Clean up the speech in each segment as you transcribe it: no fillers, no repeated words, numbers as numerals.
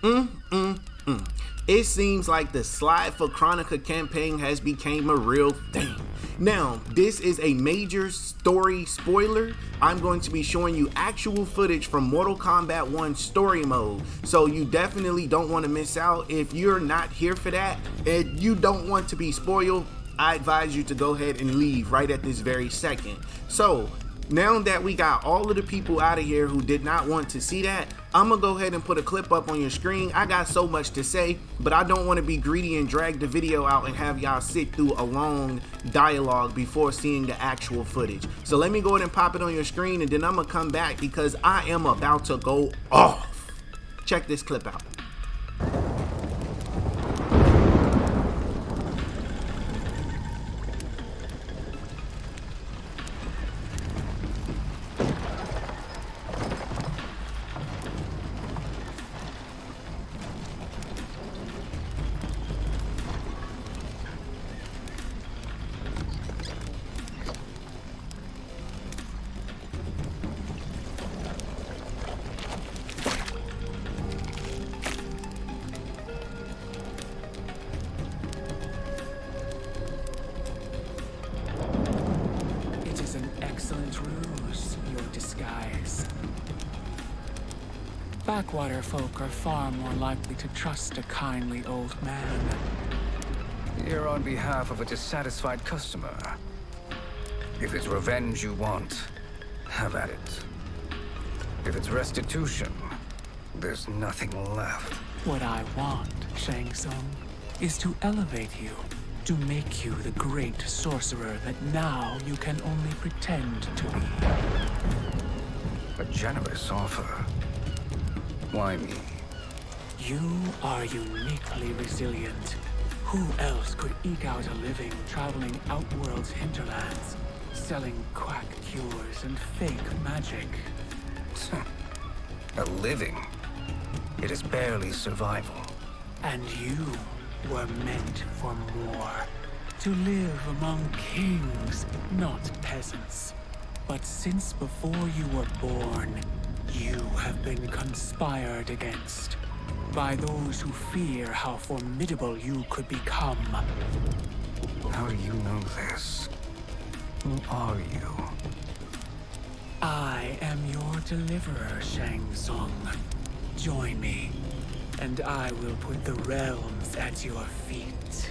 Mm, mm, mm. It seems like the Slide for Kronika campaign has become a real thing. Now, this is a major story spoiler. I'm going to be showing you actual footage from Mortal Kombat 1 story mode, so you definitely don't want to miss out. If you're not here for that and you don't want to be spoiled, I advise you to go ahead and leave right at this very second. So, now that we got all of the people out of here who did not want to see that, I'm gonna go ahead and put a clip up on your screen. I got so much to say, but I don't want to be greedy and drag the video out and have y'all sit through a long dialogue before seeing the actual footage. So let me go ahead and pop it on your screen, and then I'm gonna come back because I am about to go off. Check this clip out. Backwater folk are far more likely to trust a kindly old man. Here on behalf of a dissatisfied customer. If it's revenge you want, have at it. If it's restitution, there's nothing left. What I want, Shang Tsung, is to elevate you, to make you the great sorcerer that now you can only pretend to be. A generous offer. Why me? You are uniquely resilient. Who else could eke out a living traveling Outworld's hinterlands, selling quack cures and fake magic? A living? It is barely survival. And you were meant for more. To live among kings, not peasants. But since before you were born, you have been conspired against by those who fear how formidable you could become. How do you know this? Who are you? I am your deliverer, Shang Tsung. Join me, and I will put the realms at your feet.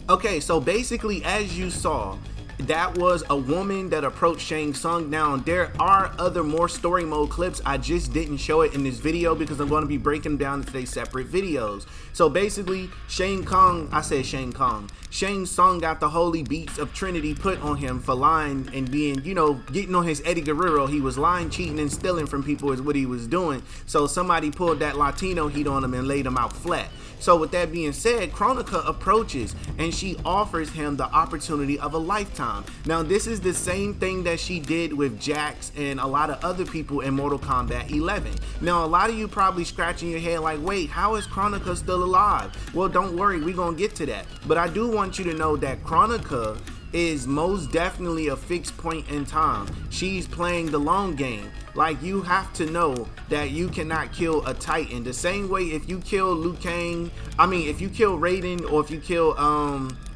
Okay, so basically, as you saw, that was a woman that approached Shang Tsung. Now, there are other more story mode clips. I just didn't show it in this video because I'm going to be breaking them down into separate videos. So basically, Shang Tsung got the holy beats of Trinity put on him for lying and being, you know, getting on his Eddie Guerrero. He was lying, cheating, and stealing from people is what he was doing. So somebody pulled that Latino heat on him and laid him out flat. So with that being said, Kronika approaches and she offers him the opportunity of a lifetime. Now, this is the same thing that she did with Jax and a lot of other people in Mortal Kombat 11. Now, a lot of you probably scratching your head like, wait, how is Kronika still alive? Well, don't worry, we're gonna get to that. But I do want you to know that Kronika is most definitely a fixed point in time. She's playing the long game. Like, you have to know that you cannot kill a Titan. The same way if you kill if you kill Raiden or if you kill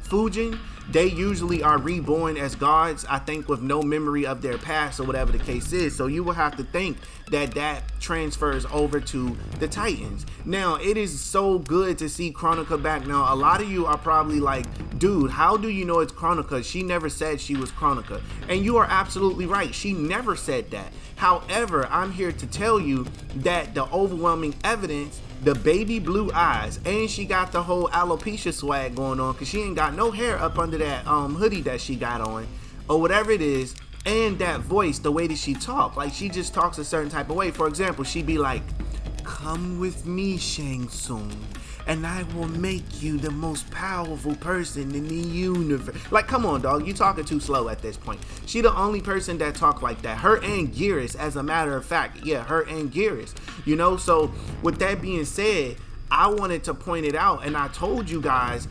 Fujin, they usually are reborn as gods, I think, with no memory of their past or whatever the case is. So you will have to think that that transfers over to the Titans. Now, it is so good to see Kronika back. Now, a lot of you are probably like, dude, how do you know it's Kronika? She never said she was Kronika. And you are absolutely right. She never said that. However, I'm here to tell you that the overwhelming evidence, the baby blue eyes, and she got the whole alopecia swag going on because she ain't got no hair up under that hoodie that she got on or whatever it is, and that voice, the way that she talk, like she just talks a certain type of way. For example, she'd be like, "Come with me, Shang Tsung, and I will make you the most powerful person in the universe." Like, come on, dog, you talking too slow at this point. She the only person that talk like that. Her and Geras, as a matter of fact. Yeah, her and Geras. You know, so with that being said, I wanted to point it out, and I told you guys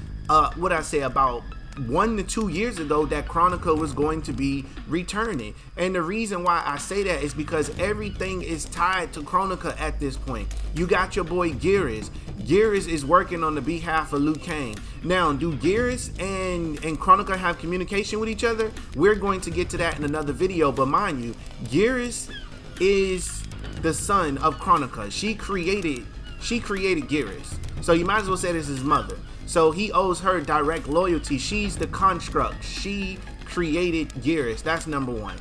what I say about 1 to 2 years ago that Kronika was going to be returning. And the reason why I say that is because everything is tied to Kronika at this point. You got your boy Geras. Geras is working on the behalf of Liu Kang. Now, do Geras and Kronika have communication with each other? We're going to get to that in another video, but mind you, Geras is the son of Kronika. She created Geras. So you might as well say this is his mother. So he owes her direct loyalty. She's the construct. She created Geras. That's number one.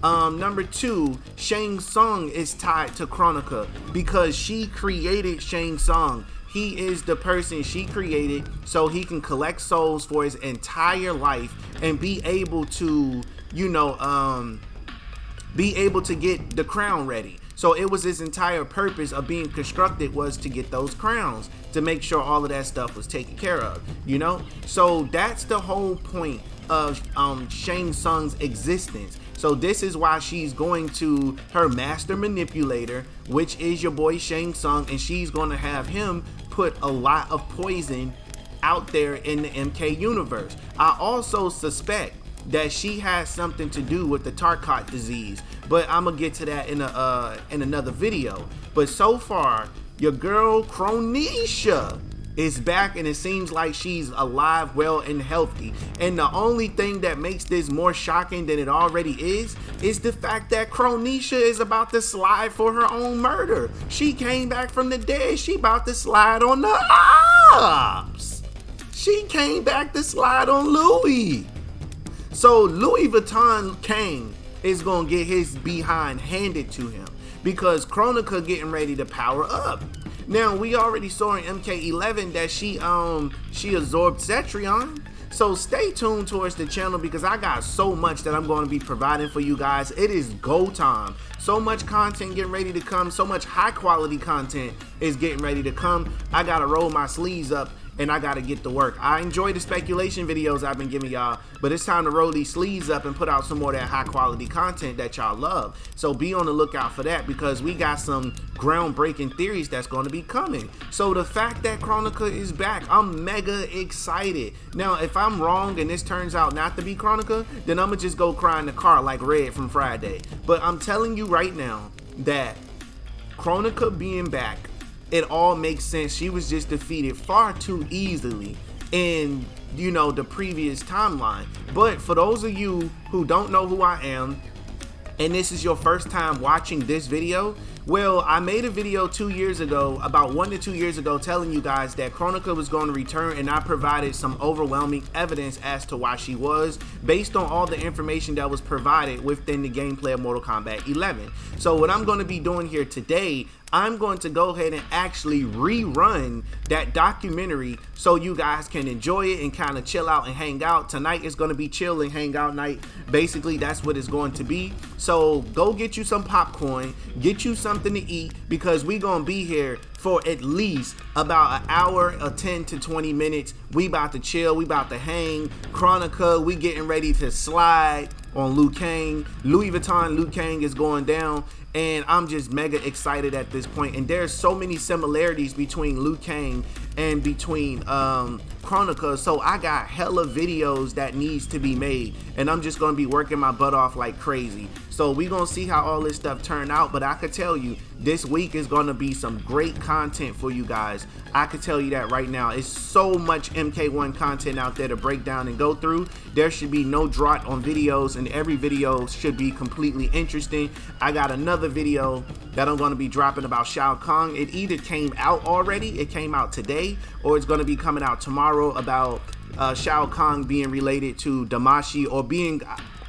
Number two, Shang Tsung is tied to Kronika because she created Shang Tsung. He is the person she created so he can collect souls for his entire life and be able to, be able to get the crown ready. So it was his entire purpose of being constructed was to get those crowns, to make sure all of that stuff was taken care of, So that's the whole point of Shang Tsung's existence. So this is why she's going to her master manipulator, which is your boy Shang Tsung, and she's going to have him put a lot of poison out there in the MK universe. I also suspect that she has something to do with the Tarkat disease, but I'm gonna get to that in another video. But so far, your girl Kronika is back, and it seems like she's alive, well, and healthy. And the only thing that makes this more shocking than it already is the fact that Kronika is about to slide for her own murder. She came back from the dead. She about to slide on the ops. She came back to slide on Louis. So Louis Vuitton Kang is gonna get his behind handed to him because Kronika getting ready to power up. Now we already saw in MK11 that she absorbed Cetrion. So stay tuned towards the channel because I got so much that I'm going to be providing for you guys. It is go time. So much content getting ready to come. So much high quality content is getting ready to come. I got to roll my sleeves up and I got to get to work. I enjoy the speculation videos I've been giving y'all, but it's time to roll these sleeves up and put out some more of that high quality content that y'all love. So be on the lookout for that because we got some groundbreaking theories that's going to be coming. So the fact that Kronika is back, I'm mega excited. Now, if I'm wrong and this turns out not to be Kronika, then I'm going to just go cry in the car like Red from Friday. But I'm telling you right now that Kronika being back, it all makes sense. She was just defeated far too easily in, the previous timeline. But for those of you who don't know who I am, and this is your first time watching this video, well, I made a video 2 years ago, about 1 to 2 years ago, telling you guys that Kronika was going to return, and I provided some overwhelming evidence as to why she was, based on all the information that was provided within the gameplay of Mortal Kombat 11. So what I'm going to be doing here today, I'm going to go ahead and actually rerun that documentary so you guys can enjoy it and kind of chill out and hang out. Tonight is going to be chill and hang out night. Basically, that's what it's going to be. So go get you some popcorn, get you something to eat, because we going to be here for at least about an hour or 10 to 20 minutes. We about to chill, we about to hang. Kronika, we getting ready to slide on Liu Kang. Louis Vuitton Liu Kang is going down, and I'm just mega excited at this point. And there's so many similarities between Liu Kang and between Kronika, so I got hella videos that needs to be made, and I'm just gonna be working my butt off like crazy. So we gonna see how all this stuff turn out, but I could tell you this week is gonna be some great content for you guys. I could tell you that right now. It's so much MK1 content out there to break down and go through. There should be no drought on videos, and every video should be completely interesting. I got another video that I'm gonna be dropping about Shao Kahn. It either came out already, it came out today, or it's gonna be coming out tomorrow about Shao Kahn being related to Damashi, or being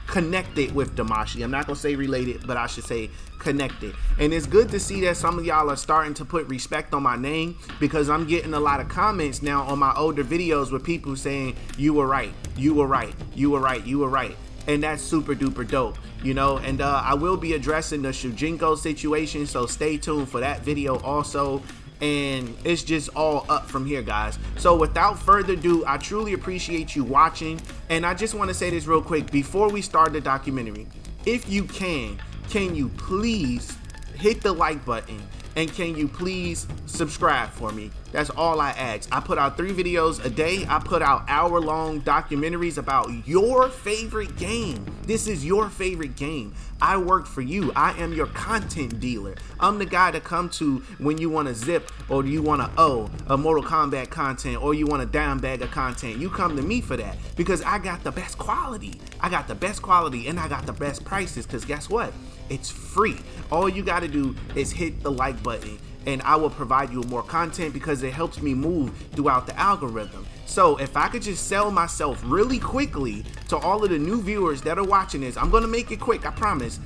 connected with Damashi. I'm not gonna say related, but I should say connected. And it's good to see that some of y'all are starting to put respect on my name, because I'm getting a lot of comments now on my older videos with people saying you were right, you were right, you were right, you were right. And that's super duper dope, and I will be addressing the Shujinko situation, so stay tuned for that video also. And it's just all up from here, guys. So without further ado, I truly appreciate you watching, and I just want to say this real quick before we start the documentary. If you can you please hit the like button, and can you please subscribe for me? That's all I ask. I put out 3 videos a day. I put out hour-long documentaries about your favorite game. This is your favorite game. I work for you. I am your content dealer. I'm the guy to come to when you want to zip, or you want to a Mortal Kombat content, or you want a down bag of content. You come to me for that because I got the best quality. I got the best quality and I got the best prices, because guess what? It's free. All you got to do is hit the like button, and I will provide you with more content because it helps me move throughout the algorithm. So if I could just sell myself really quickly to all of the new viewers that are watching this, I'm gonna make it quick, I promise.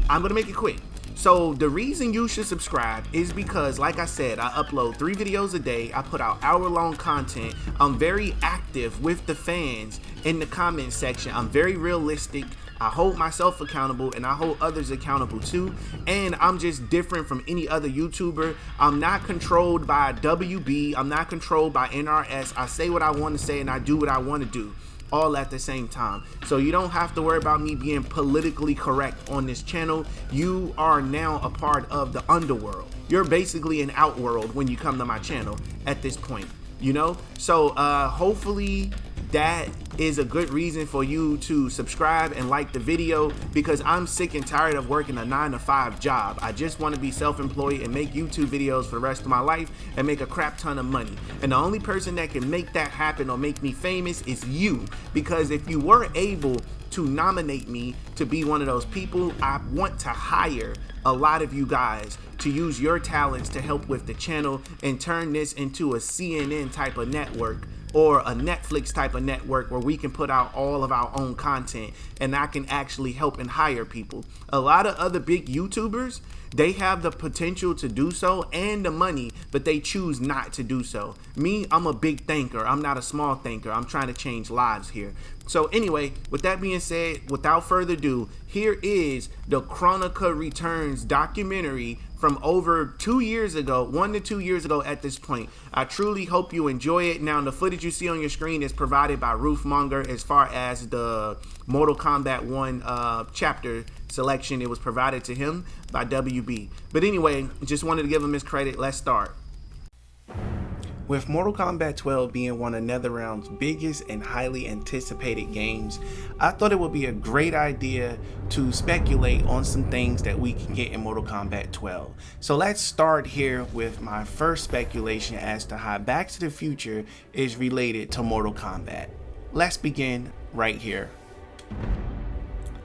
I'm gonna make it quick. So the reason you should subscribe is because, like I said, I upload 3 videos a day. I put out hour-long content. I'm very active with the fans in the comment section. I'm very realistic. I hold myself accountable and I hold others accountable too. And I'm just different from any other YouTuber. I'm not controlled by WB. I'm not controlled by NRS. I say what I want to say and I do what I want to do, all at the same time. So you don't have to worry about me being politically correct on this channel. You are now a part of the underworld. You're basically an outworld when you come to my channel at this point, you know? So hopefully that is a good reason for you to subscribe and like the video, because I'm sick and tired of working a 9-to-5 job. I just want to be self-employed and make YouTube videos for the rest of my life and make a crap ton of money. And the only person that can make that happen or make me famous is you, because if you were able to nominate me to be one of those people, I want to hire a lot of you guys to use your talents to help with the channel and turn this into a CNN type of network or a Netflix type of network where we can put out all of our own content and I can actually help and hire people. A lot of other big YouTubers, they have the potential to do so and the money, but they choose not to do so. Me, I'm a big thinker. I'm not a small thinker. I'm trying to change lives here. So anyway, with that being said, without further ado, here is the Kronika Returns documentary from over 2 years ago, 1 to 2 years ago at this point. I truly hope you enjoy it. Now, the footage you see on your screen is provided by Roofmonger as far as the Mortal Kombat 1 chapter selection. It was provided to him by WB. But anyway, just wanted to give him his credit. Let's start. With Mortal Kombat 12 being one of NetherRealm's biggest and highly anticipated games, I thought it would be a great idea to speculate on some things that we can get in Mortal Kombat 12. So let's start here with my first speculation as to how Back to the Future is related to Mortal Kombat. Let's begin right here.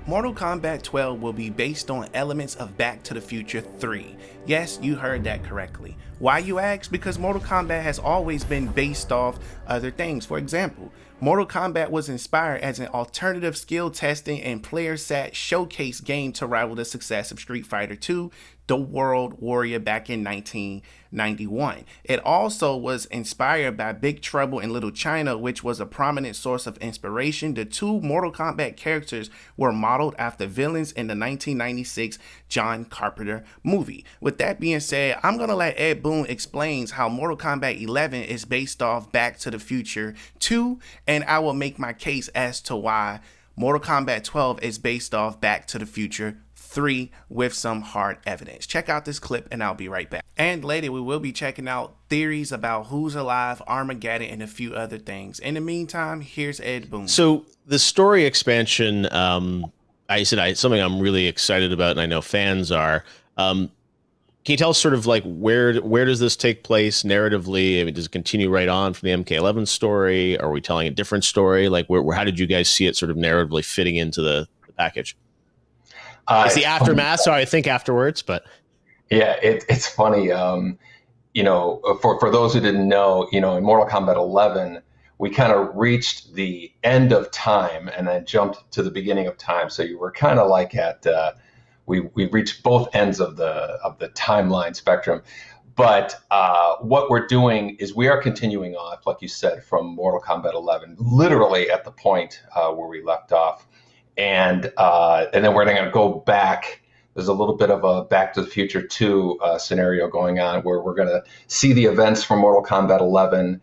Mortal Kombat 12 will be based on elements of Back to the Future 3. Yes, you heard that correctly. Why, you ask? Because Mortal Kombat has always been based off other things. For example, Mortal Kombat was inspired as an alternative skill testing and player sat showcase game to rival the success of Street Fighter II, The World Warrior back in 1991. It also was inspired by Big Trouble in Little China, which was a prominent source of inspiration. The 2 Mortal Kombat characters were modeled after villains in the 1996 John Carpenter movie. With that being said, I'm going to let Ed Boon explains how Mortal Kombat 11 is based off Back to the Future 2, and I will make my case as to why Mortal Kombat 12 is based off Back to the Future 3 with some hard evidence. Check out this clip and I'll be right back. And later we will be checking out theories about who's alive, Armageddon, and a few other things. In the meantime, here's Ed Boon. So the story expansion, something I'm really excited about, and I know fans are. Can you tell us sort of like where does this take place narratively? I mean, does it continue right on from the MK11 story? Are we telling a different story? Like how did you guys see it sort of narratively fitting into the package? It's the aftermath, so I think afterwards, but yeah, it's funny. You know, for those who didn't know, you know, in Mortal Kombat 11, we kind of reached the end of time and then jumped to the beginning of time. So you were kind of like at we reached both ends of the timeline spectrum. But what we're doing is we are continuing off, like you said, from Mortal Kombat 11, literally at the point where we left off. And then we're going to go back. There's a little bit of a Back to the Future 2 scenario going on where we're going to see the events from Mortal Kombat 11.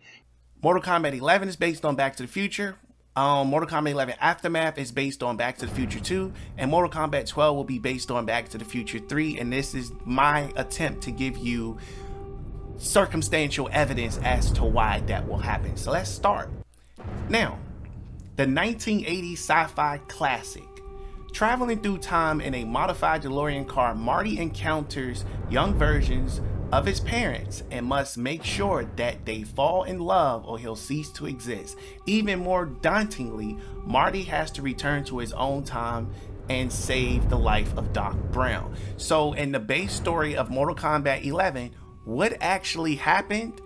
Mortal Kombat 11 is based on Back to the Future. Mortal Kombat 11 Aftermath is based on Back to the Future 2. And Mortal Kombat 12 will be based on Back to the Future 3. And this is my attempt to give you circumstantial evidence as to why that will happen. So let's start. Now, the 1980 sci-fi classic. Traveling through time in a modified DeLorean car, Marty encounters young versions of his parents and must make sure that they fall in love or he'll cease to exist. Even more dauntingly, Marty has to return to his own time and save the life of Doc Brown. So in the base story of Mortal Kombat 11, what actually happened?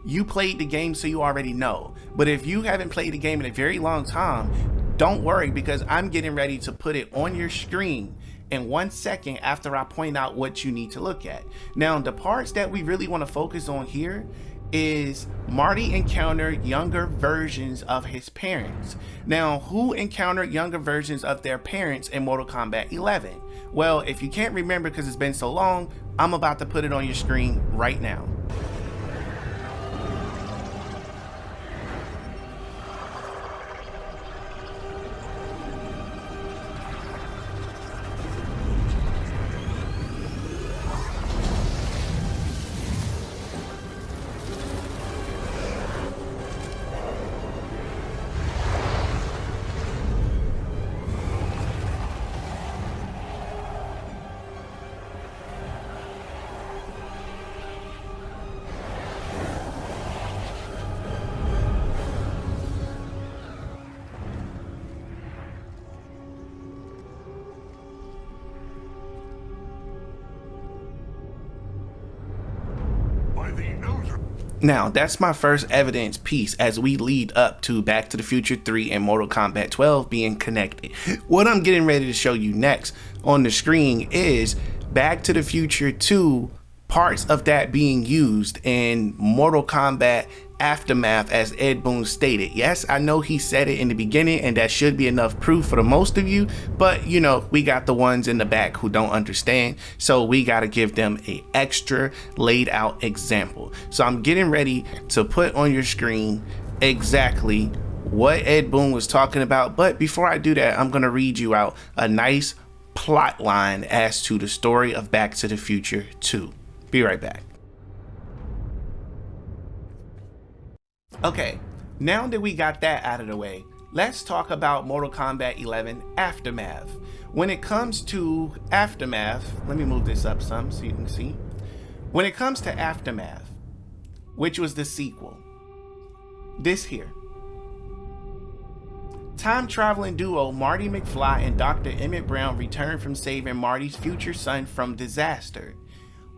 You played the game, so you already know. But if you haven't played the game in a very long time, don't worry, because I'm getting ready to put it on your screen in 1 second after I point out what you need to look at. Now, the parts that we really want to focus on here is Marty encountered younger versions of his parents. Now, who encountered younger versions of their parents in Mortal Kombat 11? Well, if you can't remember because it's been so long, I'm about to put it on your screen right now. Now, that's my first evidence piece as we lead up to Back to the Future 3 and Mortal Kombat 12 being connected. What I'm getting ready to show you next on the screen is Back to the Future 2, parts of that being used in Mortal Kombat Aftermath, as Ed Boon stated. Yes, I know he said it in the beginning, and that should be enough proof for the most of you, but you know, we got the ones in the back who don't understand, so we got to give them a extra laid out example. So I'm getting ready to put on your screen exactly what Ed Boon was talking about, but before I do that, I'm going to read you out a nice plot line as to the story of Back to the Future 2. Be right back. Okay, now that we got that out of the way, let's talk about Mortal Kombat 11 Aftermath. When it comes to Aftermath, let me move this up some so you can see. When it comes to Aftermath, which was the sequel, this here. Time-traveling duo Marty McFly and Dr. Emmett Brown return from saving Marty's future son from disaster,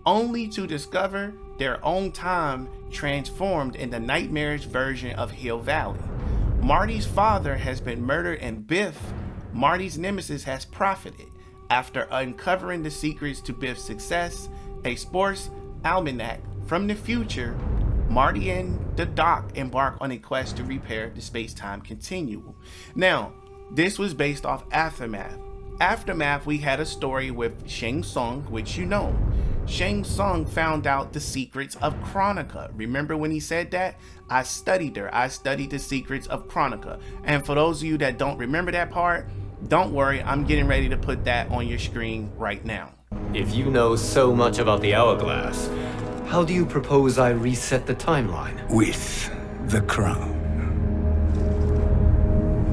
only to discover their own time transformed in the nightmarish version of Hill Valley. Marty's father has been murdered, and Biff, Marty's nemesis, has profited. After uncovering the secrets to Biff's success, a sports almanac from the future, Marty and the Doc embark on a quest to repair the space-time continuum. Now, this was based off Aftermath. Aftermath, we had a story with Shang Tsung, which you know. Shang Tsung found out the secrets of Kronika. Remember when he said that? I studied her. I studied the secrets of Kronika. And for those of you that don't remember that part, don't worry, I'm getting ready to put that on your screen right now. If you know so much about the hourglass, how do you propose I reset the timeline? With the crown.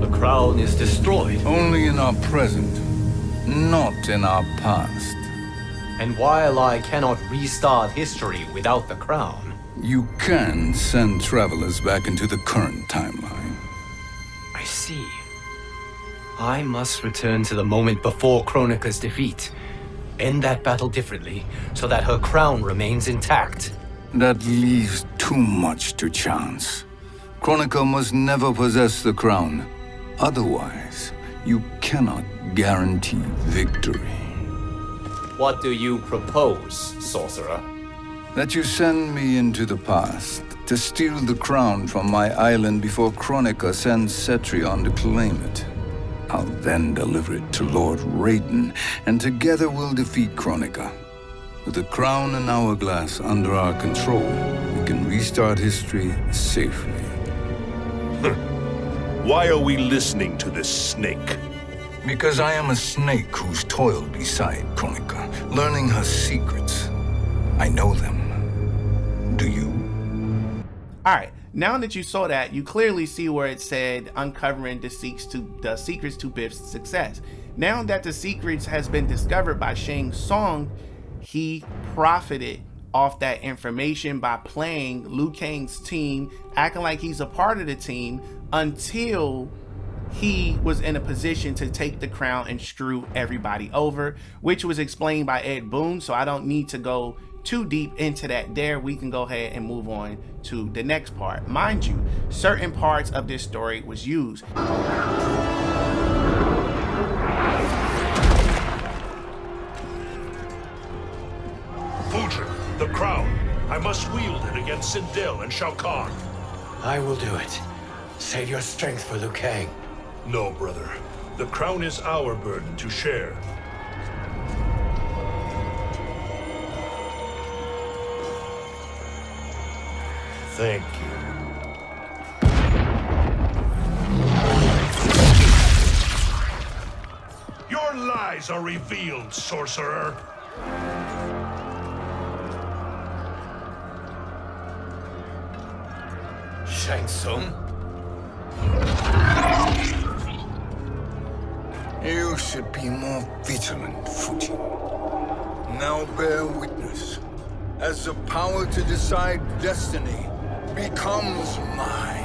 The crown is destroyed. Only in our present, not in our past. And while I cannot restart history without the crown, You can send travelers back into the current timeline. I see. I must return to the moment before Kronika's defeat. End that battle differently, so that her crown remains intact. That leaves too much to chance. Kronika must never possess the crown. Otherwise, you cannot guarantee victory. What do you propose, sorcerer? That you send me into the past to steal the crown from my island before Kronika sends Cetrion to claim it. I'll then deliver it to Lord Raiden, and together we'll defeat Kronika. With the crown and hourglass under our control, we can restart history safely. Why are we listening to this snake? Because I am a snake who's toiled beside Kronika, learning her secrets. I know them. do you? All right. Now that you saw that, you clearly see where it said uncovering the secrets to Biff's success. Now that the secrets has been discovered by Shang Tsung, he profited off that information by playing Liu Kang's team, acting like he's a part of the team until he was in a position to take the crown and screw everybody over, which was explained by Ed Boon, so I don't need to go too deep into that there. We can go ahead and move on to the next part. Mind you, certain parts of this story was used. Fuji, the crown. I must wield it against Sindel and Shao Kahn. I will do it. Save your strength for Liu Kang. No, brother. The crown is our burden to share. Thank you. Your lies are revealed, sorcerer. Shang Tsung? You should be more vigilant, Fuji. Now bear witness, as the power to decide destiny becomes mine.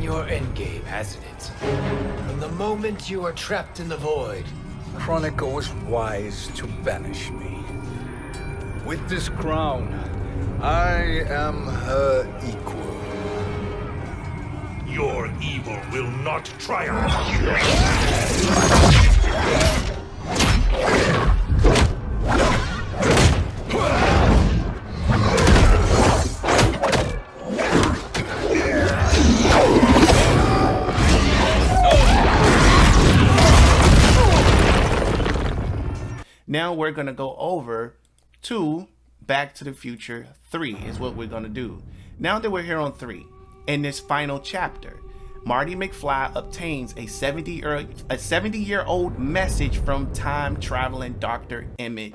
Your endgame, hasn't it? From the moment you are trapped in the void. Kronika was wise to banish me. With this crown, I am her equal. Your evil will not triumph. Now we're going to go over to Back to the Future 3 is what we're going to do. Now that we're here on 3, in this final chapter, Marty McFly obtains a 70-year-old message from time-traveling Dr. Emmett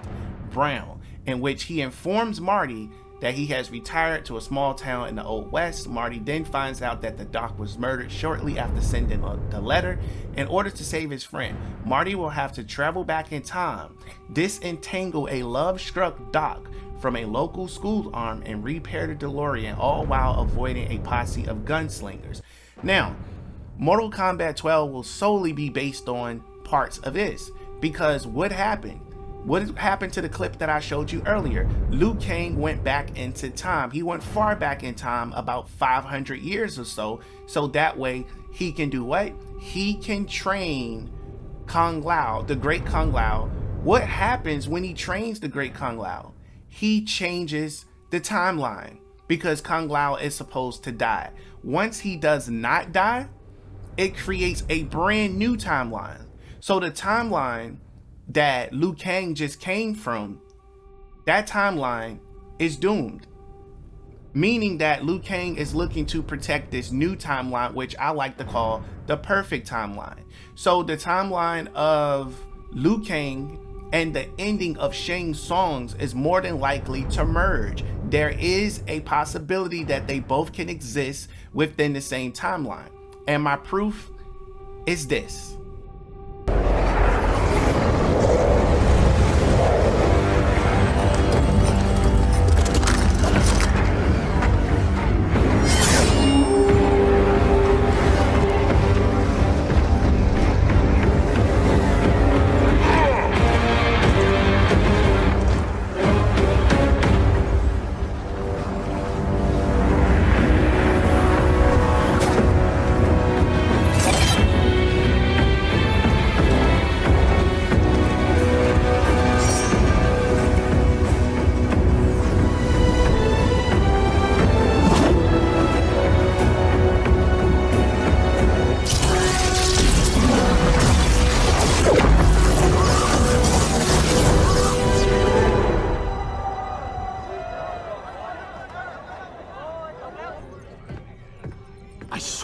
Brown, in which he informs Marty that he has retired to a small town in the Old West. Marty then finds out that the doc was murdered shortly after sending the letter. In order to save his friend, Marty will have to travel back in time, disentangle a love-struck doc from a local school arm, and repair the DeLorean, all while avoiding a posse of gunslingers. Now, Mortal Kombat 12 will solely be based on parts of this, because what happened to the clip that I showed you earlier? Liu Kang went back into time. He went far back in time, about 500 years or so that way he can do what? He can train Kung Lao, the great Kung Lao. What happens when he trains the great Kung Lao? He changes the timeline, because Kung Lao is supposed to die. Once he does not die, it creates a brand new timeline. So the timeline that Liu Kang just came from, that timeline is doomed. Meaning that Liu Kang is looking to protect this new timeline, which I like to call the perfect timeline. So the timeline of Liu Kang and the ending of Shang Tsung's is more than likely to merge. There is a possibility that they both can exist within the same timeline. And my proof is this.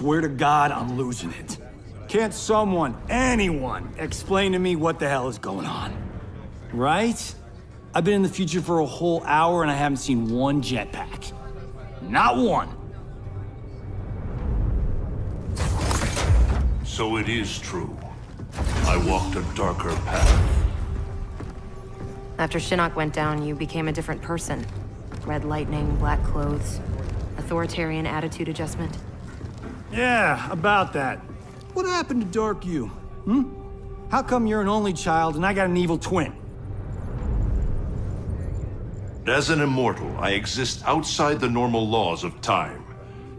swear to God, I'm losing it. Can't someone, anyone, explain to me what the hell is going on? Right? I've been in the future for a whole hour and I haven't seen one jetpack. Not one. So it is true. I walked a darker path. After Shinnok went down, you became a different person. Red lightning, black clothes, authoritarian attitude adjustment. Yeah, about that. What happened to Dark You? How come you're an only child and I got an evil twin? As an immortal, I exist outside the normal laws of time.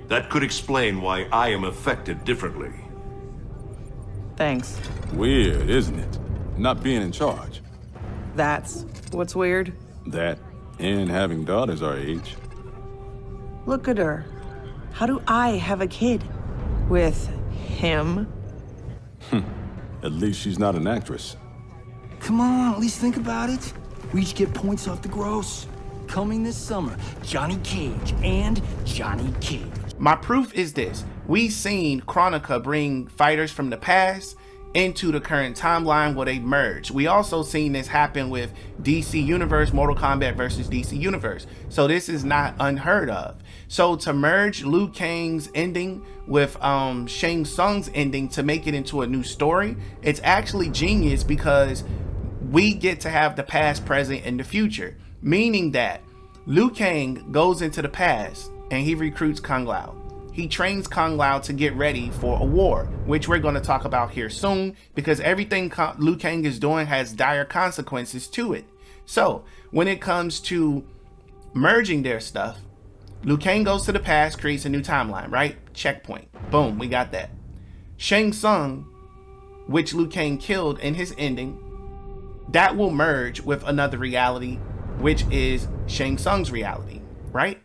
That could explain why I am affected differently. Thanks. Weird, isn't it? Not being in charge. That's what's weird. That, and having daughters our age. Look at her. How do I have a kid? With him? At least she's not an actress. Come on, at least think about it. We each get points off the gross. Coming this summer, Johnny Cage and Johnny Cage. My proof is this. We've seen Kronika bring fighters from the past into the current timeline where they merge. We also seen this happen with DC Universe, Mortal Kombat versus DC Universe. So this is not unheard of. So to merge Liu Kang's ending with Shang Tsung's ending to make it into a new story, it's actually genius because we get to have the past, present, and the future. Meaning that Liu Kang goes into the past and he recruits Kung Lao. He trains Kung Lao to get ready for a war, which we're going to talk about here soon because everything Liu Kang is doing has dire consequences to it. So when it comes to merging their stuff, Liu Kang goes to the past, creates a new timeline, right? Checkpoint. Boom, we got that. Shang Tsung, which Liu Kang killed in his ending, that will merge with another reality, which is Shang Tsung's reality, right?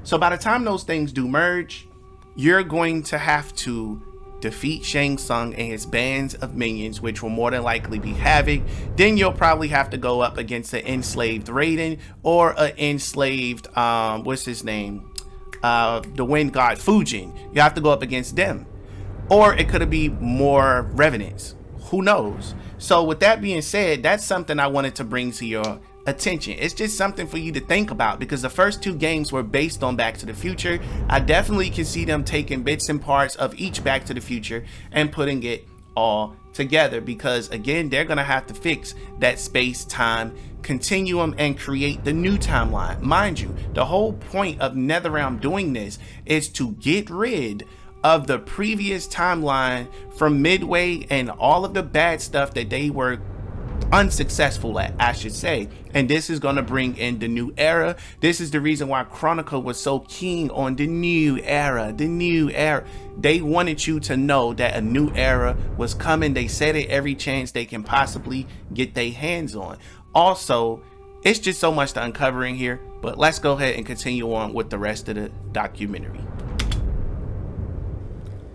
So by the time those things do merge, you're going to have to defeat Shang Tsung and his bands of minions, which will more than likely be Havik. Then you'll probably have to go up against an enslaved Raiden or an enslaved, what's his name? The wind god Fujin. You have to go up against them. Or it could be more revenants. Who knows? So with that being said, that's something I wanted to bring to your attention. It's just something for you to think about because the first two games were based on Back to the Future. I definitely can see them taking bits and parts of each Back to the Future and putting it all together because again, they're gonna have to fix that space-time continuum and create the new timeline. Mind you, the whole point of NetherRealm doing this is to get rid of the previous timeline from Midway and all of the bad stuff that they were unsuccessful at, I should say. And this is going to bring in the new era. This is the reason why Kronika was so keen on the new era. They wanted you to know that a new era was coming. They said it every chance they can possibly get their hands on. Also, it's just so much to uncover in here, but let's go ahead and continue on with the rest of the documentary.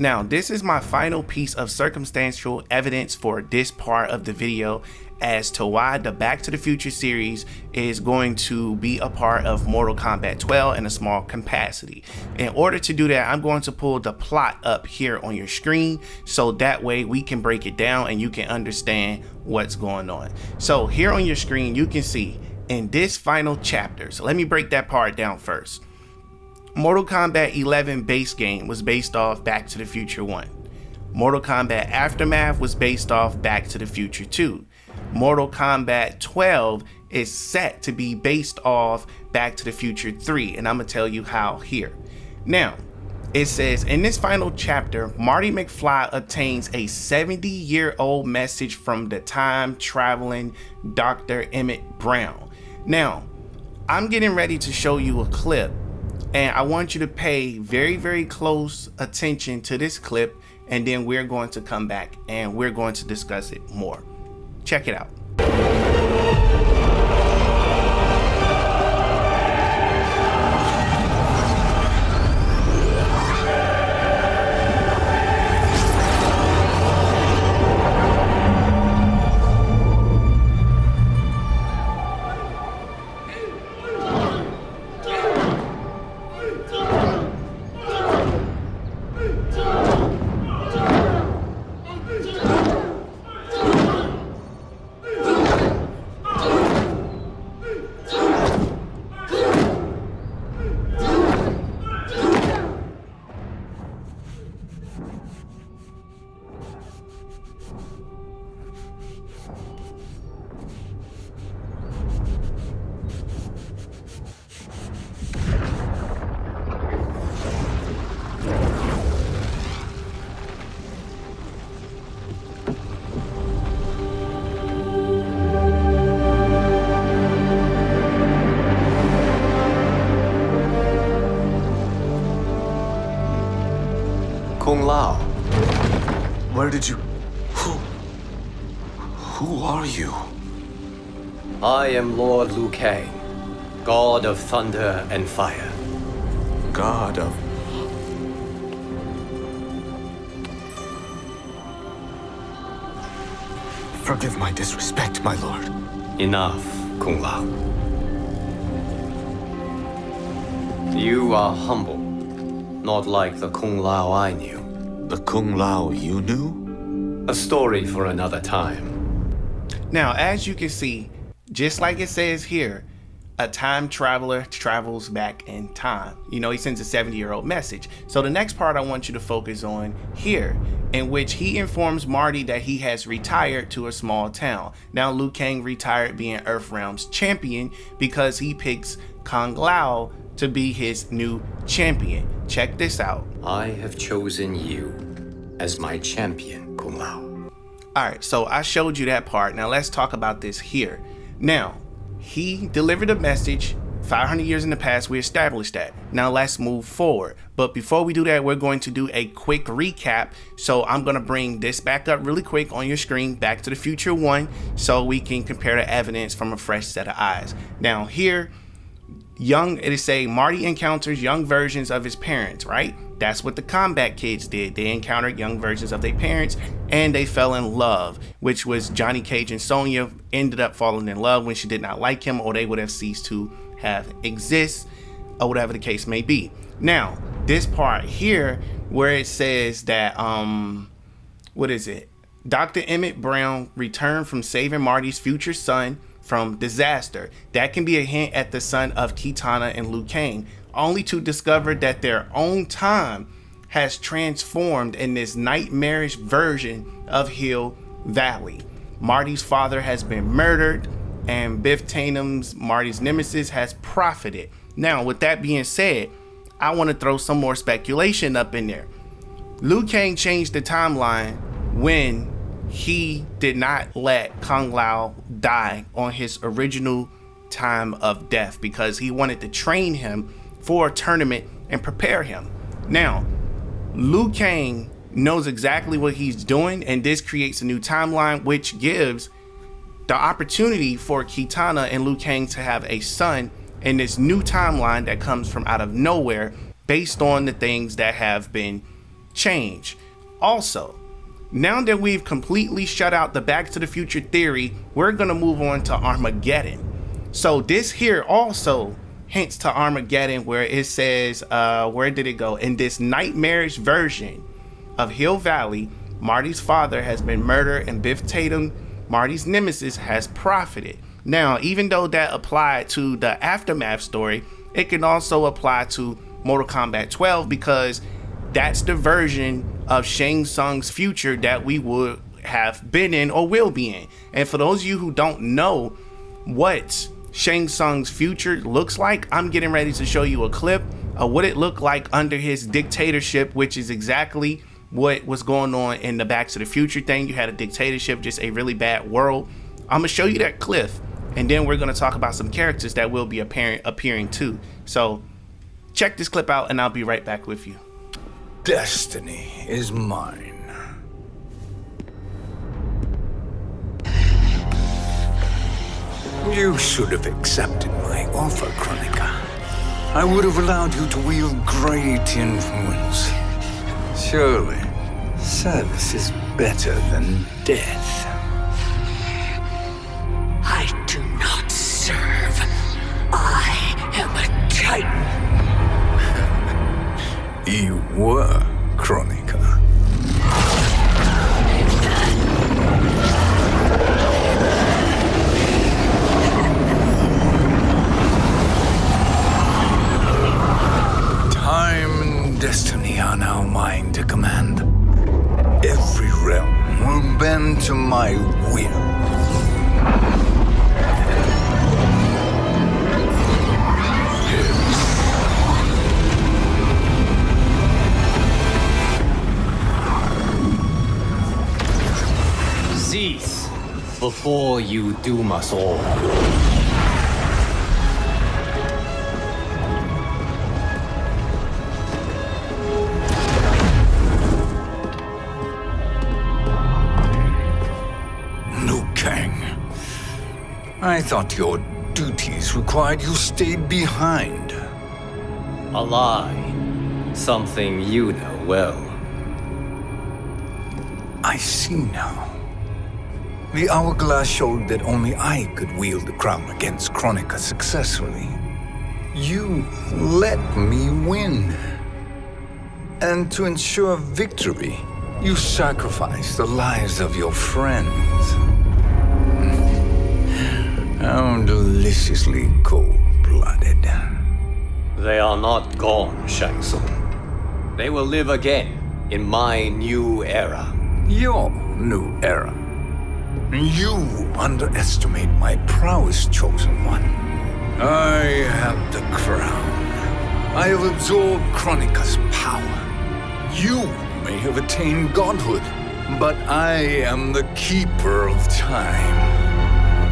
Now, this is my final piece of circumstantial evidence for this part of the video as to why the Back to the Future series is going to be a part of Mortal Kombat 12 in a small capacity. In order to do that, I'm going to pull the plot up here on your screen so that way we can break it down and you can understand what's going on. So here on your screen, you can see in this final chapter, so let me break that part down first. Mortal Kombat 11 base game was based off Back to the Future 1. Mortal Kombat Aftermath was based off Back to the Future 2. Mortal Kombat 12 is set to be based off Back to the Future 3, and I'm gonna tell you how here. Now, it says in this final chapter, Marty McFly obtains a 70-year-old message from the time-traveling Dr. Emmett Brown. Now, I'm getting ready to show you a clip, and I want you to pay very, very close attention to this clip, and then we're going to come back and we're going to discuss it more. Check it out. Where did you... Who are you? I am Lord Liu Kang, God of Thunder and Fire. God of... Forgive my disrespect, my lord. Enough, Kung Lao. You are humble, not like the Kung Lao I knew. The Kung Lao you knew? A story for another time. Now, as you can see, just like it says here, a time traveler travels back in time. You know, he sends a 70-year-old message. So the next part I want you to focus on here, in which he informs Marty that he has retired to a small town. Now, Liu Kang retired being Earthrealm's champion because he picks Kung Lao to be his new champion. Check this out. I have chosen you as my champion, Kung Lao. Alright, so I showed you that part. Now let's talk about this here. Now, he delivered a message 500 years in the past. We established that. Now let's move forward. But before we do that, we're going to do a quick recap. So I'm going to bring this back up really quick on your screen, Back to the Future 1, so we can compare the evidence from a fresh set of eyes. Now here, it is saying Marty encounters young versions of his parents, right? That's what the Kombat kids did. They encountered young versions of their parents and they fell in love, which was Johnny Cage and Sonya ended up falling in love when she did not like him, or they would have ceased to have exist, or whatever the case may be. Now, this part here where it says that, what is it? Dr. Emmett Brown returned from saving Marty's future son from disaster. That can be a hint at the son of Kitana and Liu Kang, only to discover that their own time has transformed in this nightmarish version of Hill Valley. Marty's father has been murdered and Biff Tatum's Marty's nemesis has profited. Now, with that being said, I want to throw some more speculation up in there. Liu Kang changed the timeline when he did not let Kung Lao die on his original time of death because he wanted to train him for a tournament and prepare him. Now, Liu Kang knows exactly what he's doing, and this creates a new timeline, which gives the opportunity for Kitana and Liu Kang to have a son in this new timeline that comes from out of nowhere based on the things that have been changed. Also, now that we've completely shut out the Back to the Future theory, we're gonna move on to Armageddon. So this here also hints to Armageddon, where it says, where did it go? In this nightmarish version of Hill Valley, Marty's father has been murdered and Biff Tatum, Marty's nemesis, has profited. Now, even though that applied to the Aftermath story, it can also apply to Mortal Kombat 12 because that's the version of Shang Tsung's future that we would have been in or will be in. And for those of you who don't know what Shang Tsung's future looks like, I'm getting ready to show you a clip of what it looked like under his dictatorship, which is exactly what was going on in the Back to the Future thing. You had a dictatorship, just a really bad world. I'm gonna show you that clip, and then we're gonna talk about some characters that will be appearing too. So check this clip out and I'll be right back with you. Destiny is mine. You should have accepted my offer, Kronika. I would have allowed you to wield great influence. Surely, service is better than death. I do not serve. I am a Titan. You were, Kronika. Time and destiny are now mine to command. Every realm will bend to my will. Cease before you doom us all. I thought your duties required you stayed behind. A lie. Something you know well. I see now. The hourglass showed that only I could wield the crown against Kronika successfully. You let me win. And to ensure victory, you sacrificed the lives of your friends. How deliciously cold-blooded. They are not gone, Shang Tsung. They will live again in my new era. Your new era. You underestimate my prowess, Chosen One. I have the crown. I have absorbed Kronika's power. You may have attained godhood, but I am the keeper of time.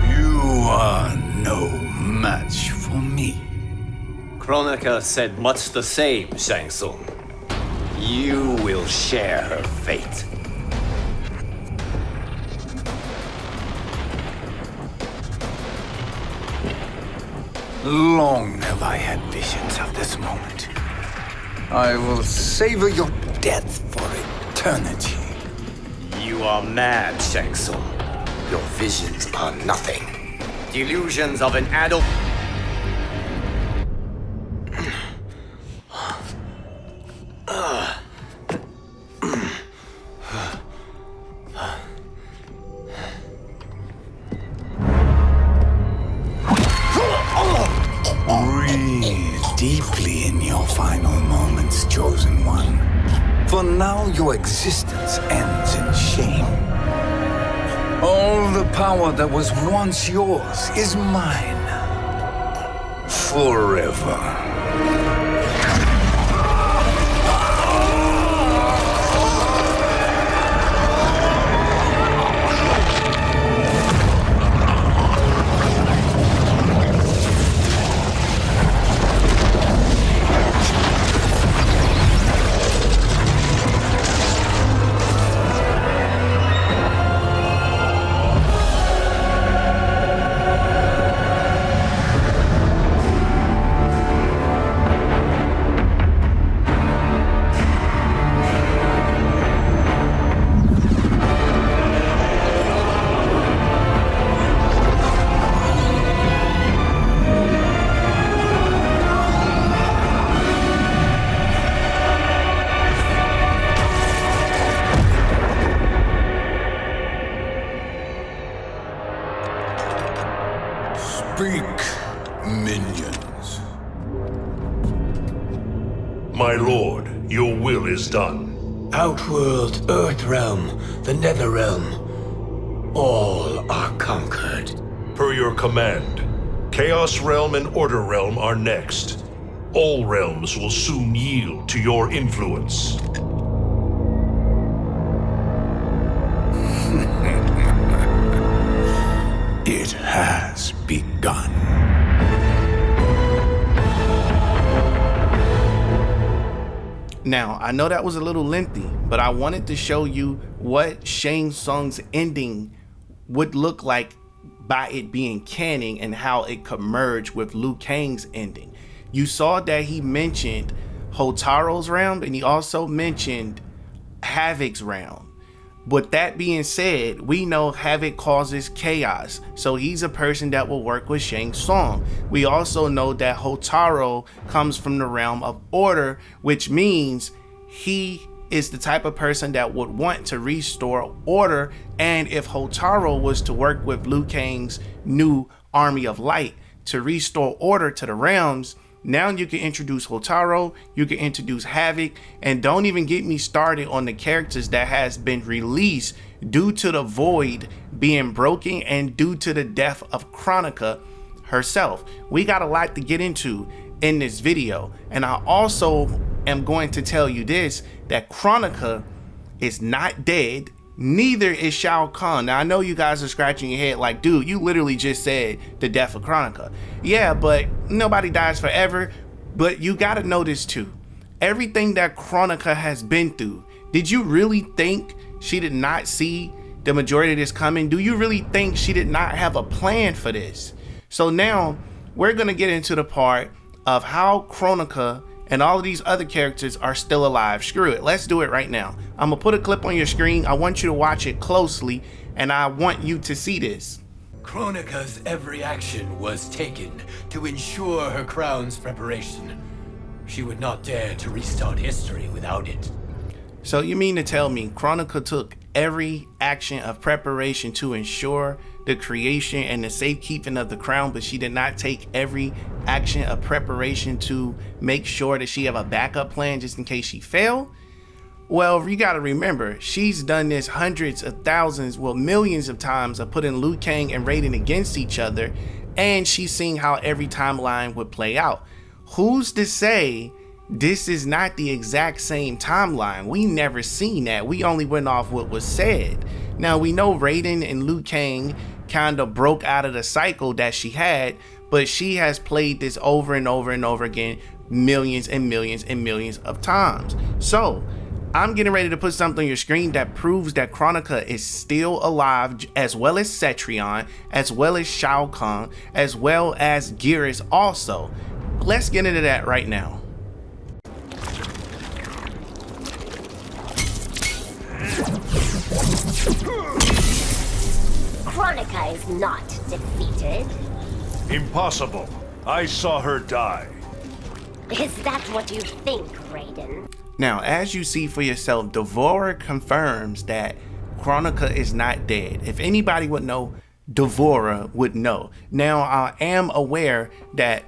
You are no match for me. Kronika said much the same, Shang Tsung. You will share her fate. Long have I had visions of this moment. I will savor your death for eternity. You are mad, Shang Tsung. Your visions are nothing. Delusions of an adult. Breathe deeply in your final moments, Chosen One. For now, your existence ends in shame. All the power that was once yours is mine. Forever. Speak, minions. My lord, your will is done. Outworld, Earthrealm, the Netherrealm. All are conquered. Per your command, Chaos Realm and Order Realm are next. All realms will soon yield to your influence. It has begun. Now, I know that was a little lengthy, but I wanted to show you what Shang Tsung's ending would look like by it being canon and how it could merge with Liu Kang's ending. You saw that he mentioned Hotaru's realm and he also mentioned Havik's realm. With that being said, we know Havik causes chaos, so he's a person that will work with Shang Tsung. We also know that Hotaru comes from the realm of order, which means he is the type of person that would want to restore order. And if Hotaru was to work with Liu Kang's new army of light to restore order to the realms, now you can introduce Hotaru, you can introduce Havik, and don't even get me started on the characters that has been released due to the void being broken and due to the death of Kronika herself. We got a lot to get into in this video, and I also am going to tell you this, that Kronika is not dead, neither is Shao Kahn. Now I know you guys are scratching your head like, dude, you literally just said the death of Kronika. Yeah, but nobody dies forever. But you gotta know this too, everything that Kronika has been through, did you really think she did not see the majority of this coming? Do you really think she did not have a plan for this? So now we're going to get into the part of how Kronika and all of these other characters are still alive. Screw it. Let's do it right now. I'm going to put a clip on your screen. I want you to watch it closely, and I want you to see this. Kronika's every action was taken to ensure her crown's preparation. She would not dare to restart history without it. So you mean to tell me Kronika took every action of preparation to ensure the creation and the safekeeping of the crown, but she did not take every action of preparation to make sure that she have a backup plan just in case she failed? Well, you gotta remember, she's done this hundreds of thousands, well, millions of times of putting Liu Kang and Raiden against each other, and she's seen how every timeline would play out. Who's to say this is not the exact same timeline? We never seen that. We only went off what was said. Now, we know Raiden and Liu Kang kind of broke out of the cycle that she had, but she has played this over and over and over again, millions and millions and millions of times. So I'm getting ready to put something on your screen that proves that Kronika is still alive, as well as Cetrion, as well as Shao Kahn, as well as Geras also. Let's get into that right now. Kronika is not defeated. Impossible. I saw her die. Is that what you think, Raiden? Now, as you see for yourself, Devourer confirms that Kronika is not dead. If anybody would know, Devourer would know. Now, I am aware that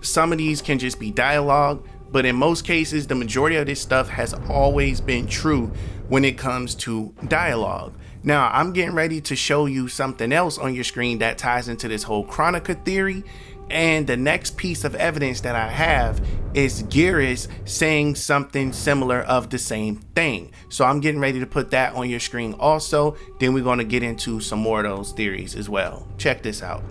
some of these can just be dialogue, but in most cases, the majority of this stuff has always been true when it comes to dialogue. Now, I'm getting ready to show you something else on your screen that ties into this whole Kronika theory. And the next piece of evidence that I have is Geras saying something similar of the same thing. So I'm getting ready to put that on your screen also. Then we're going to get into some more of those theories as well. Check this out.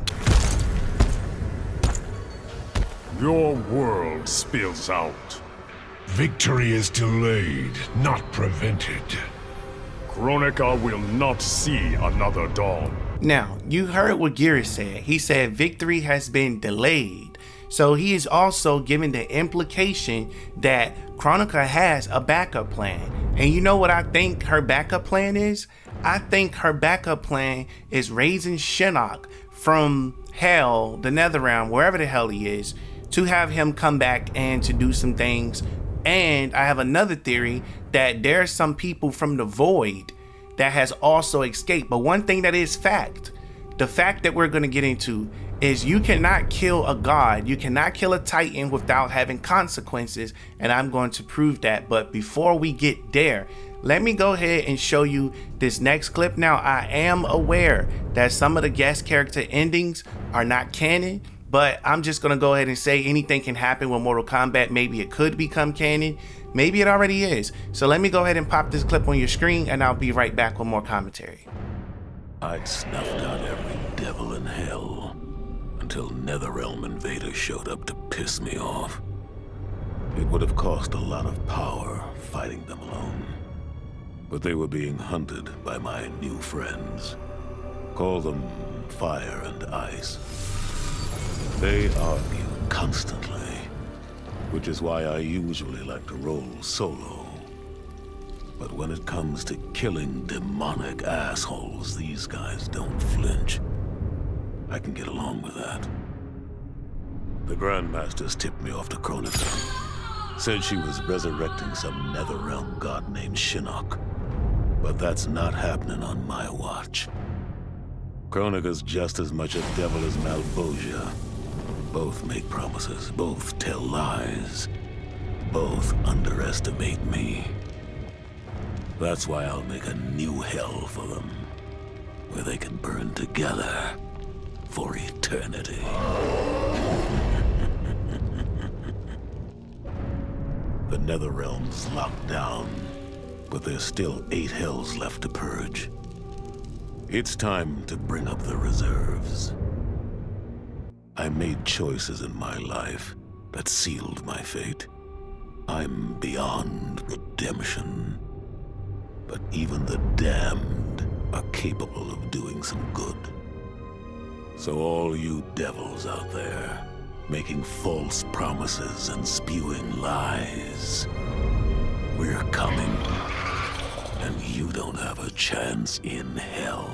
Your world spills out. Victory is delayed, not prevented. Kronika will not see another dawn. Now, you heard what Geras said. He said victory has been delayed. So he is also giving the implication that Kronika has a backup plan. And you know what I think her backup plan is? I think her backup plan is raising Shinnok from hell, the Netherrealm, wherever the hell he is, to have him come back and to do some things. And I have another theory that there are some people from the void that has also escaped. But one thing that is fact, the fact that we're going to get into is you cannot kill a god, you cannot kill a titan without having consequences, and I'm going to prove that. But before we get there, let me go ahead and show you this next clip. Now, I am aware that some of the guest character endings are not canon, but I'm just going to go ahead and say anything can happen with Mortal Kombat. Maybe it could become canon. Maybe it already is. So let me go ahead and pop this clip on your screen, and I'll be right back with more commentary. I'd snuffed out every devil in hell until Netherrealm invaders showed up to piss me off. It would have cost a lot of power fighting them alone. But they were being hunted by my new friends. Call them Fire and Ice. They argue constantly, which is why I usually like to roll solo. But when it comes to killing demonic assholes, these guys don't flinch. I can get along with that. The Grandmasters tipped me off to Kronika. Said she was resurrecting some Netherrealm god named Shinnok. But that's not happening on my watch. Kronika's just as much a devil as Malbosia. Both make promises, both tell lies, both underestimate me. That's why I'll make a new hell for them, where they can burn together for eternity. The Netherrealm's locked down, but there's still 8 hells left to purge. It's time to bring up the reserves. I made choices in my life that sealed my fate. I'm beyond redemption. But even the damned are capable of doing some good. So all you devils out there, making false promises and spewing lies, we're coming, and you don't have a chance in hell.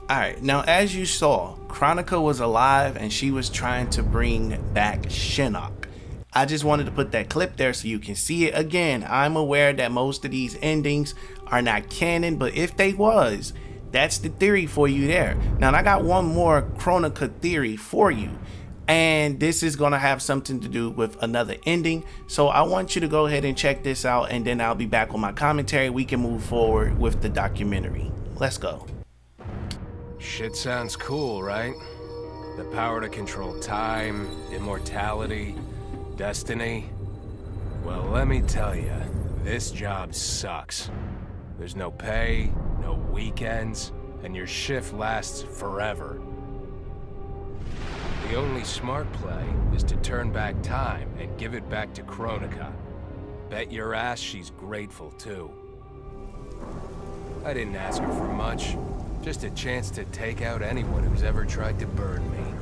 Alright, now as you saw, Kronika was alive and she was trying to bring back Shinnok. I just wanted to put that clip there so you can see it. Again, I'm aware that most of these endings are not canon, but if they was, that's the theory for you there. Now I got one more Kronika theory for you, and this is going to have something to do with another ending, so I want you to go ahead and check this out, and then I'll be back with my commentary. We can move forward with the documentary. Let's go. Shit sounds cool, right? The power to control time, immortality, destiny. Well, let me tell you, this job sucks. There's no pay, no weekends, and your shift lasts forever. The only smart play is to turn back time and give it back to Kronika. Bet your ass she's grateful too. I didn't ask her for much. Just a chance to take out anyone who's ever tried to burn me.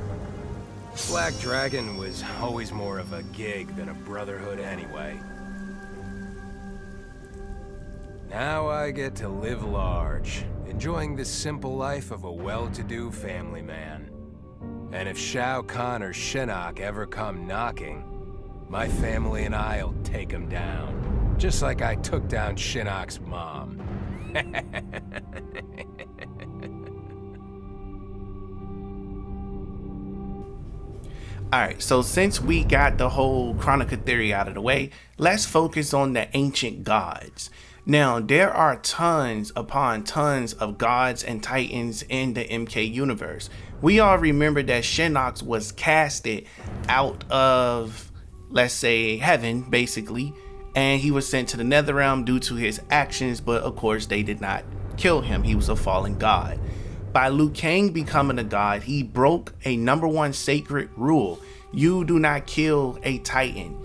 Black Dragon was always more of a gig than a brotherhood anyway. Now I get to live large, enjoying the simple life of a well-to-do family man. And if Shao Kahn or Shinnok ever come knocking, my family and I'll take them down. Just like I took down Shinnok's mom. Alright, so since we got the whole Kronika theory out of the way, let's focus on the ancient gods. Now, there are tons upon tons of gods and titans in the MK universe. We all remember that Shinnok was casted out of, let's say, heaven, basically, and he was sent to the Netherrealm due to his actions, but of course they did not kill him. He was a fallen god. By Liu Kang becoming a god, he broke a #1 sacred rule. You do not kill a titan.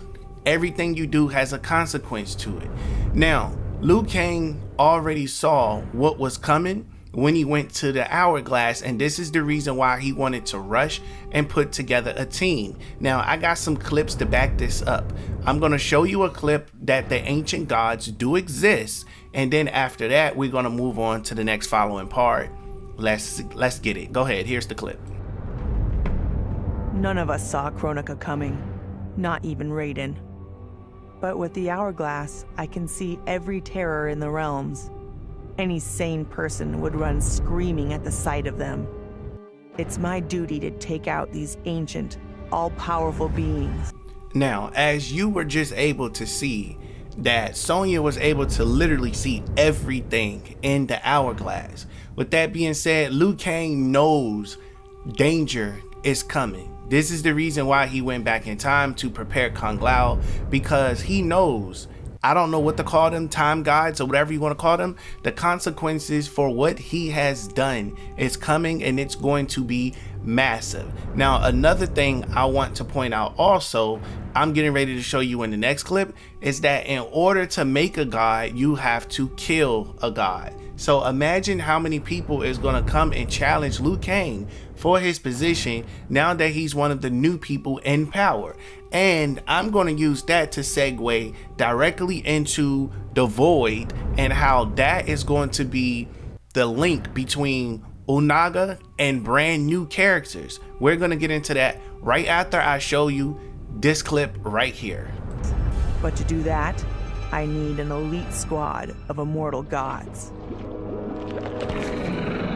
Everything you do has a consequence to it. Now, Liu Kang already saw what was coming when he went to the hourglass, and this is the reason why he wanted to rush and put together a team. Now, I got some clips to back this up. I'm going to show you a clip that the ancient gods do exist, and then after that, we're going to move on to the next following part. Let's get it. Go ahead. Here's the clip. None of us saw Kronika coming, not even Raiden. But with the hourglass, I can see every terror in the realms. Any sane person would run screaming at the sight of them. It's my duty to take out these ancient, all-powerful beings. Now, as you were just able to see, that Sonya was able to literally see everything in the hourglass. With that being said, Liu Kang knows danger is coming. This is the reason why he went back in time to prepare Kung Lao, because he knows, I don't know what to call them, time gods or whatever you want to call them, the consequences for what he has done is coming, and it's going to be massive. Now, another thing I want to point out also, I'm getting ready to show you in the next clip, is that in order to make a god, you have to kill a god. So imagine how many people is going to come and challenge Liu Kang for his position now that he's one of the new people in power. And I'm going to use that to segue directly into the Void and how that is going to be the link between Onaga and brand new characters. We're going to get into that right after I show you this clip right here. But to do that, I need an elite squad of immortal gods.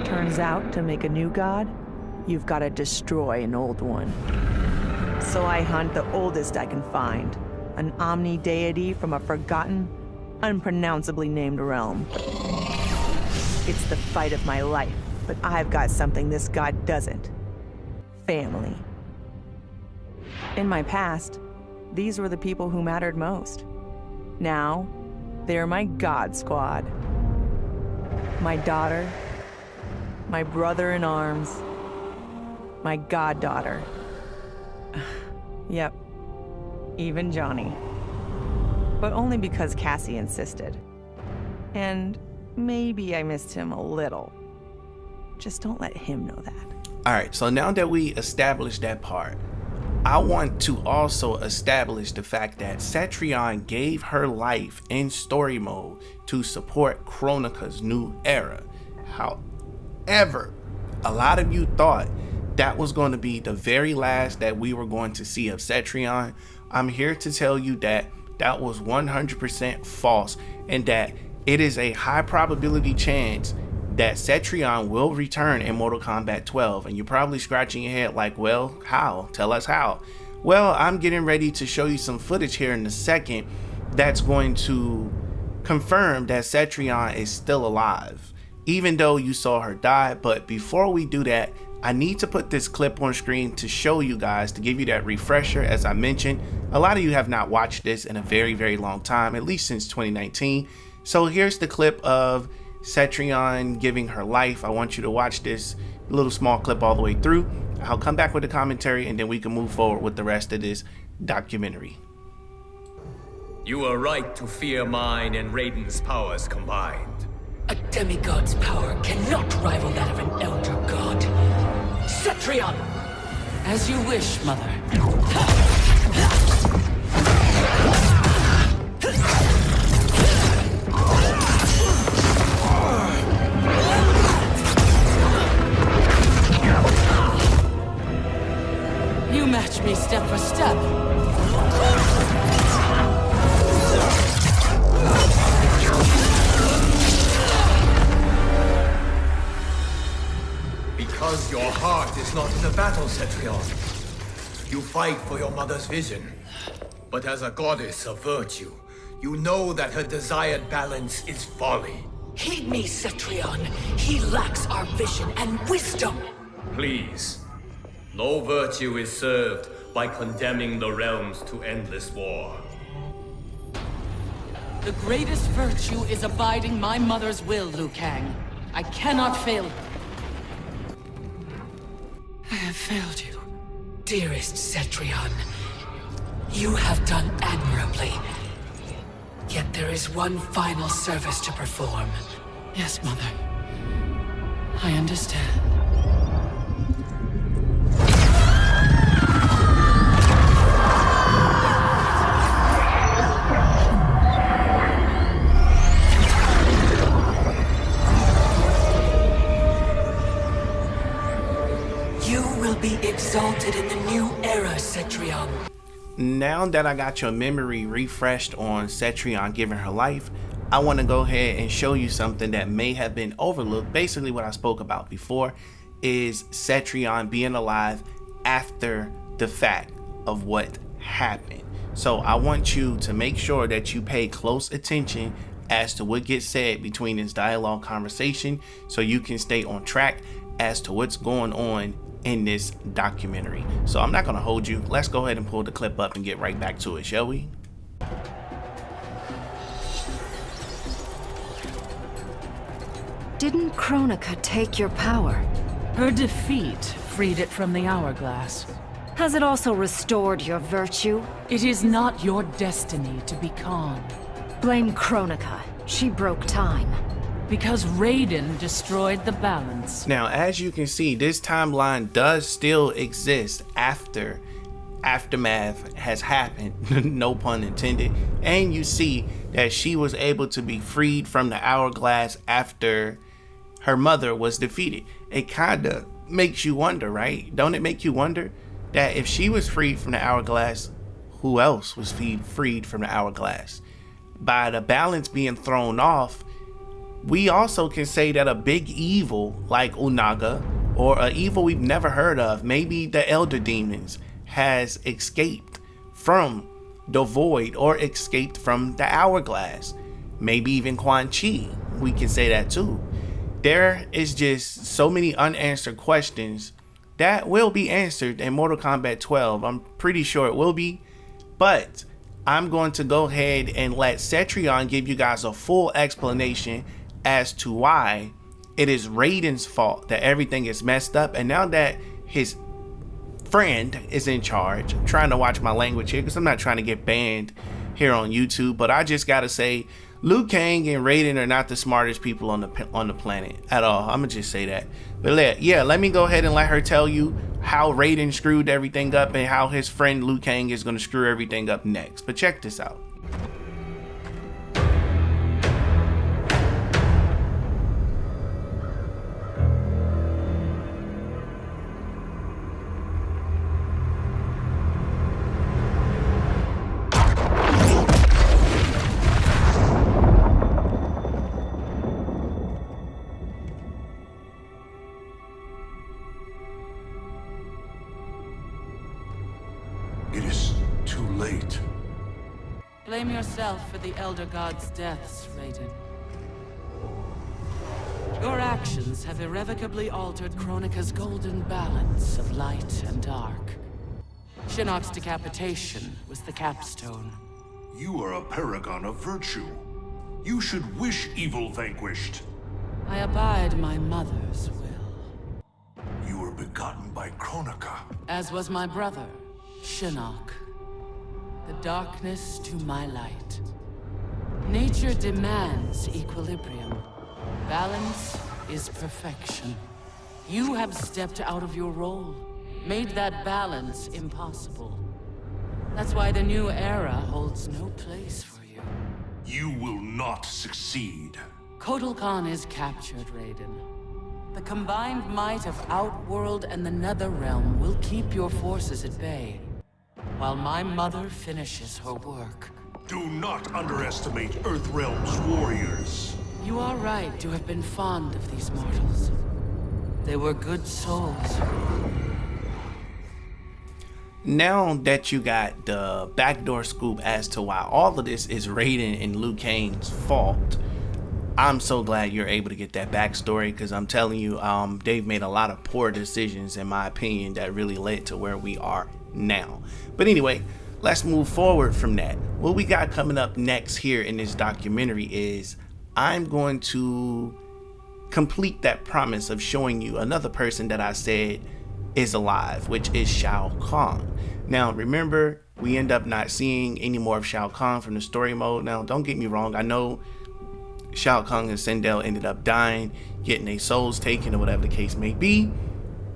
Turns out, to make a new god, you've got to destroy an old one. So I hunt the oldest I can find, an omni deity from a forgotten, unpronounceably named realm. It's the fight of my life, but I've got something this god doesn't. Family. In my past, these were the people who mattered most. Now, they're my god squad. My daughter, my brother in arms, my goddaughter. Yep, even Johnny. But only because Cassie insisted. And maybe I missed him a little. Just don't let him know that. Alright, so now that we established that part, I want to also establish the fact that Cetrion gave her life in story mode to support Kronika's new era. However, a lot of you thought that was going to be the very last that we were going to see of Cetrion. I'm here to tell you that that was 100% false, and that it is a high probability chance that Cetrion will return in Mortal Kombat 12. And you're probably scratching your head like, well, how? Tell us how. Well, I'm getting ready to show you some footage here in a second that's going to confirm that Cetrion is still alive, even though you saw her die. But before we do that, I need to put this clip on screen to show you guys, to give you that refresher. As I mentioned, a lot of you have not watched this in a very, very long time, at least since 2019. So here's the clip of Cetrion giving her life. I want you to watch this little small clip all the way through. I'll come back with the commentary, and then we can move forward with the rest of this documentary. You are right to fear mine and Raiden's powers combined. A demigod's power cannot rival that of an elder god. Cetrion! As you wish, mother. You match me step for step. Because your heart is not in the battle, Cetrion. You fight for your mother's vision. But as a goddess of virtue, you know that her desired balance is folly. Heed me, Cetrion. He lacks our vision and wisdom. Please. No virtue is served by condemning the realms to endless war. The greatest virtue is abiding my mother's will, Liu Kang. I cannot fail her. I have failed you, dearest Cetrion. You have done admirably. Yet there is one final service to perform. Yes, Mother. I understand. Be exalted in the new era, Cetrion. Now that I got your memory refreshed on Cetrion giving her life, I want to go ahead and show you something that may have been overlooked. Basically what I spoke about before is Cetrion being alive after the fact of what happened. So I want you to make sure that you pay close attention as to what gets said between this dialogue conversation, so you can stay on track as to what's going on in this documentary. So I'm not going to hold you. Let's go ahead and pull the clip up and get right back to it, shall we? Didn't Kronika take your power? Her defeat freed it from the hourglass. Has it also restored your virtue? It is not your destiny to be Kang. Blame Kronika. She broke time. Because Raiden destroyed the balance. Now, as you can see, this timeline does still exist after aftermath has happened, no pun intended. And you see that she was able to be freed from the hourglass after her mother was defeated. It kind of makes you wonder, right? Don't it make you wonder that if she was freed from the hourglass, who else was freed from the hourglass? By the balance being thrown off, we also can say that a big evil like Onaga, or an evil we've never heard of, maybe the Elder Demons, has escaped from the void or escaped from the hourglass. Maybe even Quan Chi, we can say that too. There is just so many unanswered questions that will be answered in Mortal Kombat 12. I'm pretty sure it will be, but I'm going to go ahead and let Cetrion give you guys a full explanation as to why it is Raiden's fault that everything is messed up. And now that his friend is in charge, I'm trying to watch my language here because I'm not trying to get banned here on YouTube, but I just gotta say, Liu Kang and Raiden are not the smartest people on the planet at all. I'm gonna just say that. But let me go ahead and let her tell you how Raiden screwed everything up and how his friend Liu Kang is gonna screw everything up next. But check this out. It is too late. Blame yourself for the Elder God's deaths, Raiden. Your actions have irrevocably altered Kronika's golden balance of light and dark. Shinnok's decapitation was the capstone. You are a paragon of virtue. You should wish evil vanquished. I abide my mother's will. You were begotten by Kronika. As was my brother, Shinnok. The darkness to my light. Nature demands equilibrium. Balance is perfection. You have stepped out of your role, made that balance impossible. That's why the new era holds no place for you. You will not succeed. Kotal Khan is captured, Raiden. The combined might of Outworld and the Netherrealm will keep your forces at bay, while my mother finishes her work. Do not underestimate Earthrealm's warriors. You are right to have been fond of these mortals. They were good souls. Now that you got the backdoor scoop as to why all of this is Raiden and Liu Kang's fault, I'm so glad you're able to get that backstory, because I'm telling you, they've made a lot of poor decisions, in my opinion, that really led to where we are now. But anyway, let's move forward from that. What we got coming up next here in this documentary is I'm going to complete that promise of showing you another person that I said is alive, which is Shao Kahn. Now remember, we end up not seeing any more of Shao Kahn from the story mode. Now don't get me wrong, I know Shao Kahn and Sindel ended up dying, getting their souls taken, or whatever the case may be,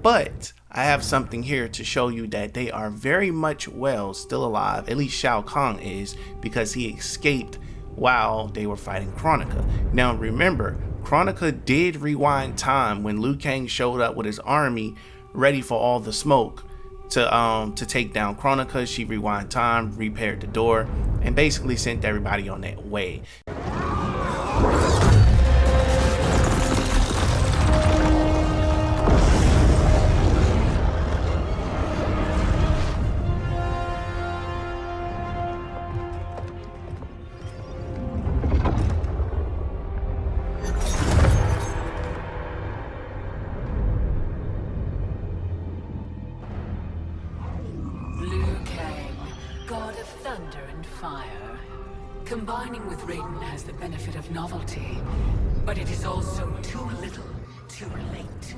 but I have something here to show you that they are very much well still alive. At least Shao Kahn is, because he escaped while they were fighting Kronika. Now remember, Kronika did rewind time when Liu Kang showed up with his army ready for all the smoke to take down Kronika. She rewind time, repaired the door, and basically sent everybody on their way. Combining with Raiden has the benefit of novelty, but it is also too little, too late.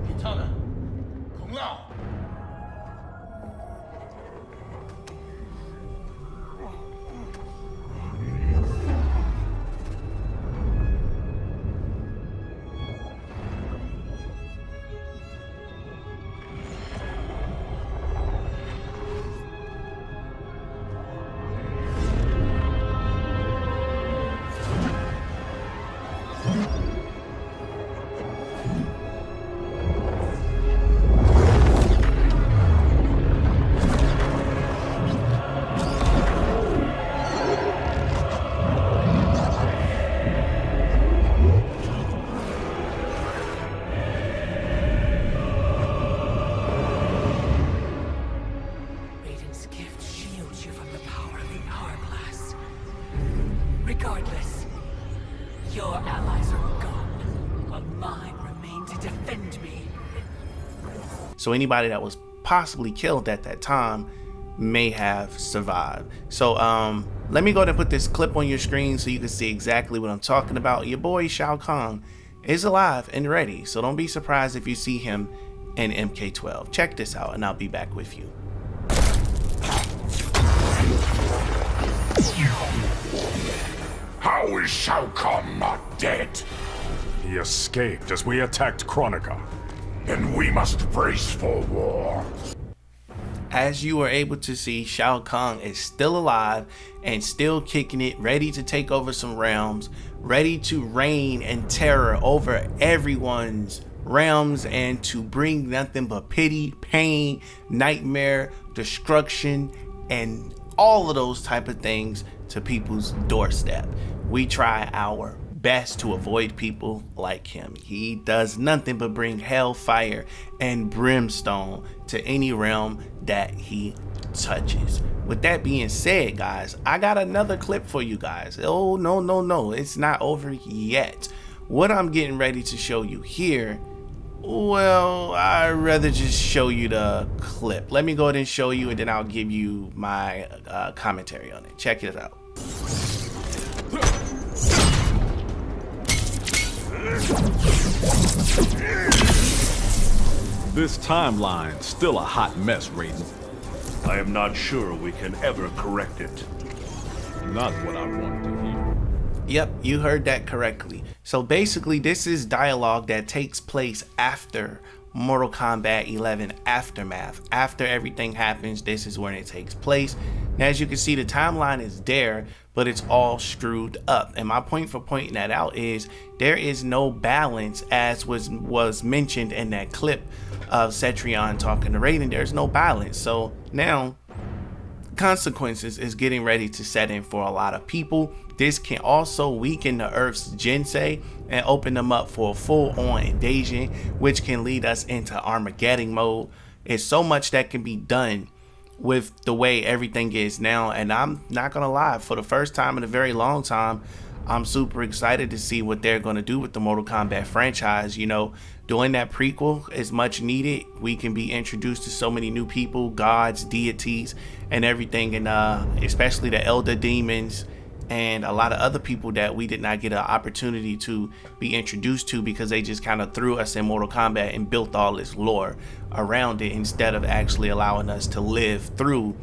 Kitana, Kung Lao. Regardless, your allies are gone, while mine remain to defend me. So anybody that was possibly killed at that time may have survived. So let me go ahead and put this clip on your screen so you can see exactly what I'm talking about. Your boy Shao Kahn is alive and ready, so don't be surprised if you see him in MK12. Check this out and I'll be back with you. How is Shao Kahn not dead? He escaped as we attacked Kronika. Then we must brace for war. As you are able to see, Shao Kahn is still alive and still kicking it, ready to take over some realms, ready to reign and terror over everyone's realms and to bring nothing but pity, pain, nightmare, destruction, and all of those type of things to people's doorstep. We try our best to avoid people like him. He does nothing but bring hellfire and brimstone to any realm that he touches. With that being said, guys, I got another clip for you guys. Oh, no, it's not over yet. What I'm getting ready to show you here, well, I'd rather just show you the clip. Let me go ahead and show you, and then I'll give you my commentary on it. Check it out. This timeline's still a hot mess, Raiden. I am not sure we can ever correct it. Not what I wanted to hear. Yep, you heard that correctly. So basically, this is dialogue that takes place after Mortal Kombat 11 Aftermath. After everything happens, this is when it takes place. Now, as you can see, the timeline is there, but it's all screwed up. And my point for pointing that out is there is no balance, as was mentioned in that clip of Cetrion talking to Raiden. There's no balance. So now consequences is getting ready to set in for a lot of people. This can also weaken the Earth's Jinsei and open them up for a full-on invasion, which can lead us into Armageddon mode. It's so much that can be done with the way everything is now, and I'm not gonna lie, for the first time in a very long time, I'm super excited to see what they're gonna do with the Mortal Kombat franchise. You know, doing that prequel is much needed. We can be introduced to so many new people, gods, deities, and everything, and especially the elder demons and a lot of other people that we did not get an opportunity to be introduced to because they just kind of threw us in Mortal Kombat and built all this lore around it instead of actually allowing us to live through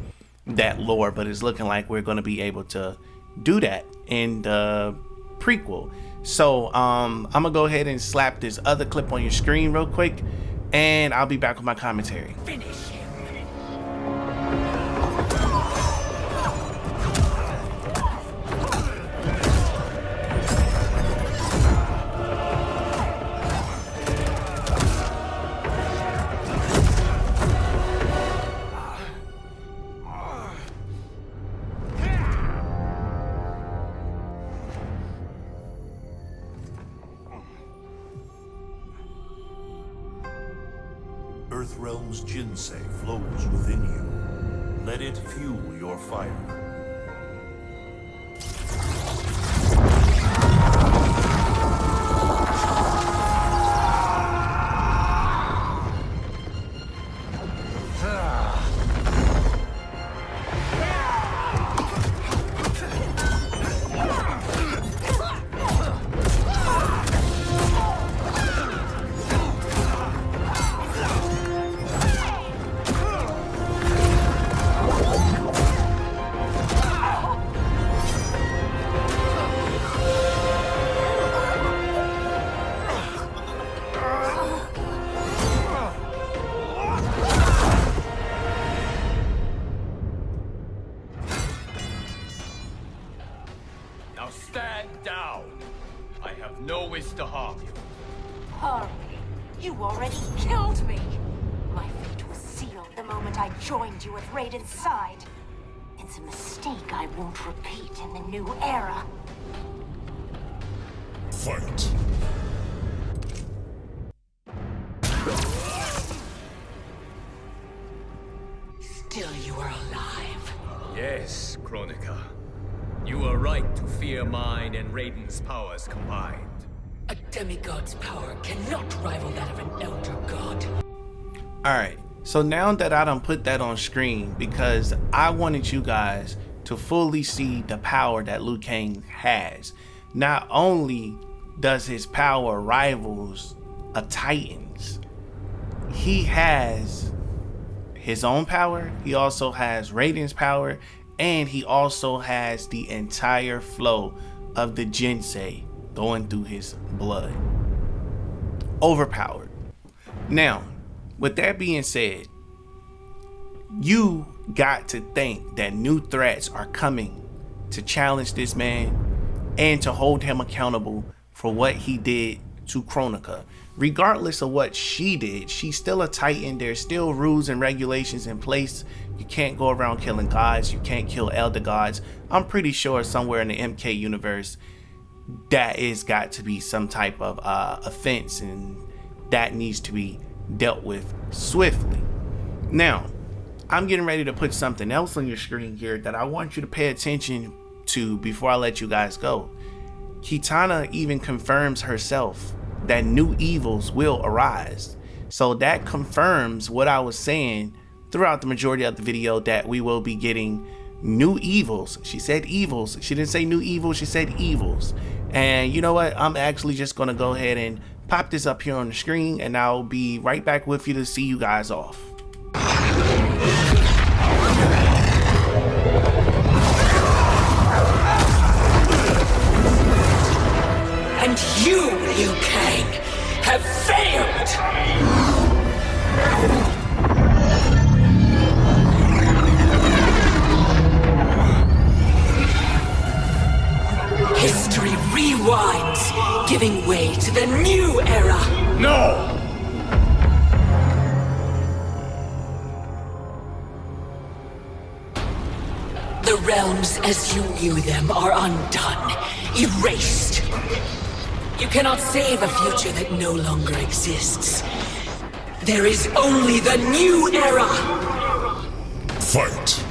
that lore. But it's looking like we're going to be able to do that in the prequel. So I'm gonna go ahead and slap this other clip on your screen real quick, and I'll be back with my commentary. Finish him. Earthrealm's Jinsei flows within you. Let it fuel your fire. Now stand down. I have no wish to harm you. Harm me? You already killed me. My fate was sealed the moment I joined you at Raiden's side. It's a mistake I won't repeat in the new era. Fight. Still you are alive. Yes, Kronika. You are right to fear mine and Raiden's powers combined. A demigod's power cannot rival that of an elder god. Alright, So now that I done put that on screen, because I wanted you guys to fully see the power that Liu Kang has. Not only does his power rivals a Titan's, he has his own power, he also has Raiden's power, and he also has the entire flow of the Jinsei going through his blood. Overpowered. Now, with that being said, you got to think that new threats are coming to challenge this man and to hold him accountable for what he did to Kronika. Regardless of what she did, she's still a Titan. There's still rules and regulations in place. You can't go around killing gods. You can't kill elder gods. I'm pretty sure somewhere in the MK universe that is got to be some type of offense, and that needs to be dealt with swiftly. Now, I'm getting ready to put something else on your screen here that I want you to pay attention to before I let you guys go. Kitana even confirms herself that new evils will arise. So that confirms what I was saying throughout the majority of the video, that we will be getting new evils. She said evils. She didn't say new evils, she said evils. And you know what? I'm actually just going to go ahead and pop this up here on the screen, and I'll be right back with you to see you guys off. And you, Liu Kang, have failed! History rewinds, giving way to the new era! No! The realms as you knew them are undone, erased. You cannot save a future that no longer exists. There is only the new era! Fight!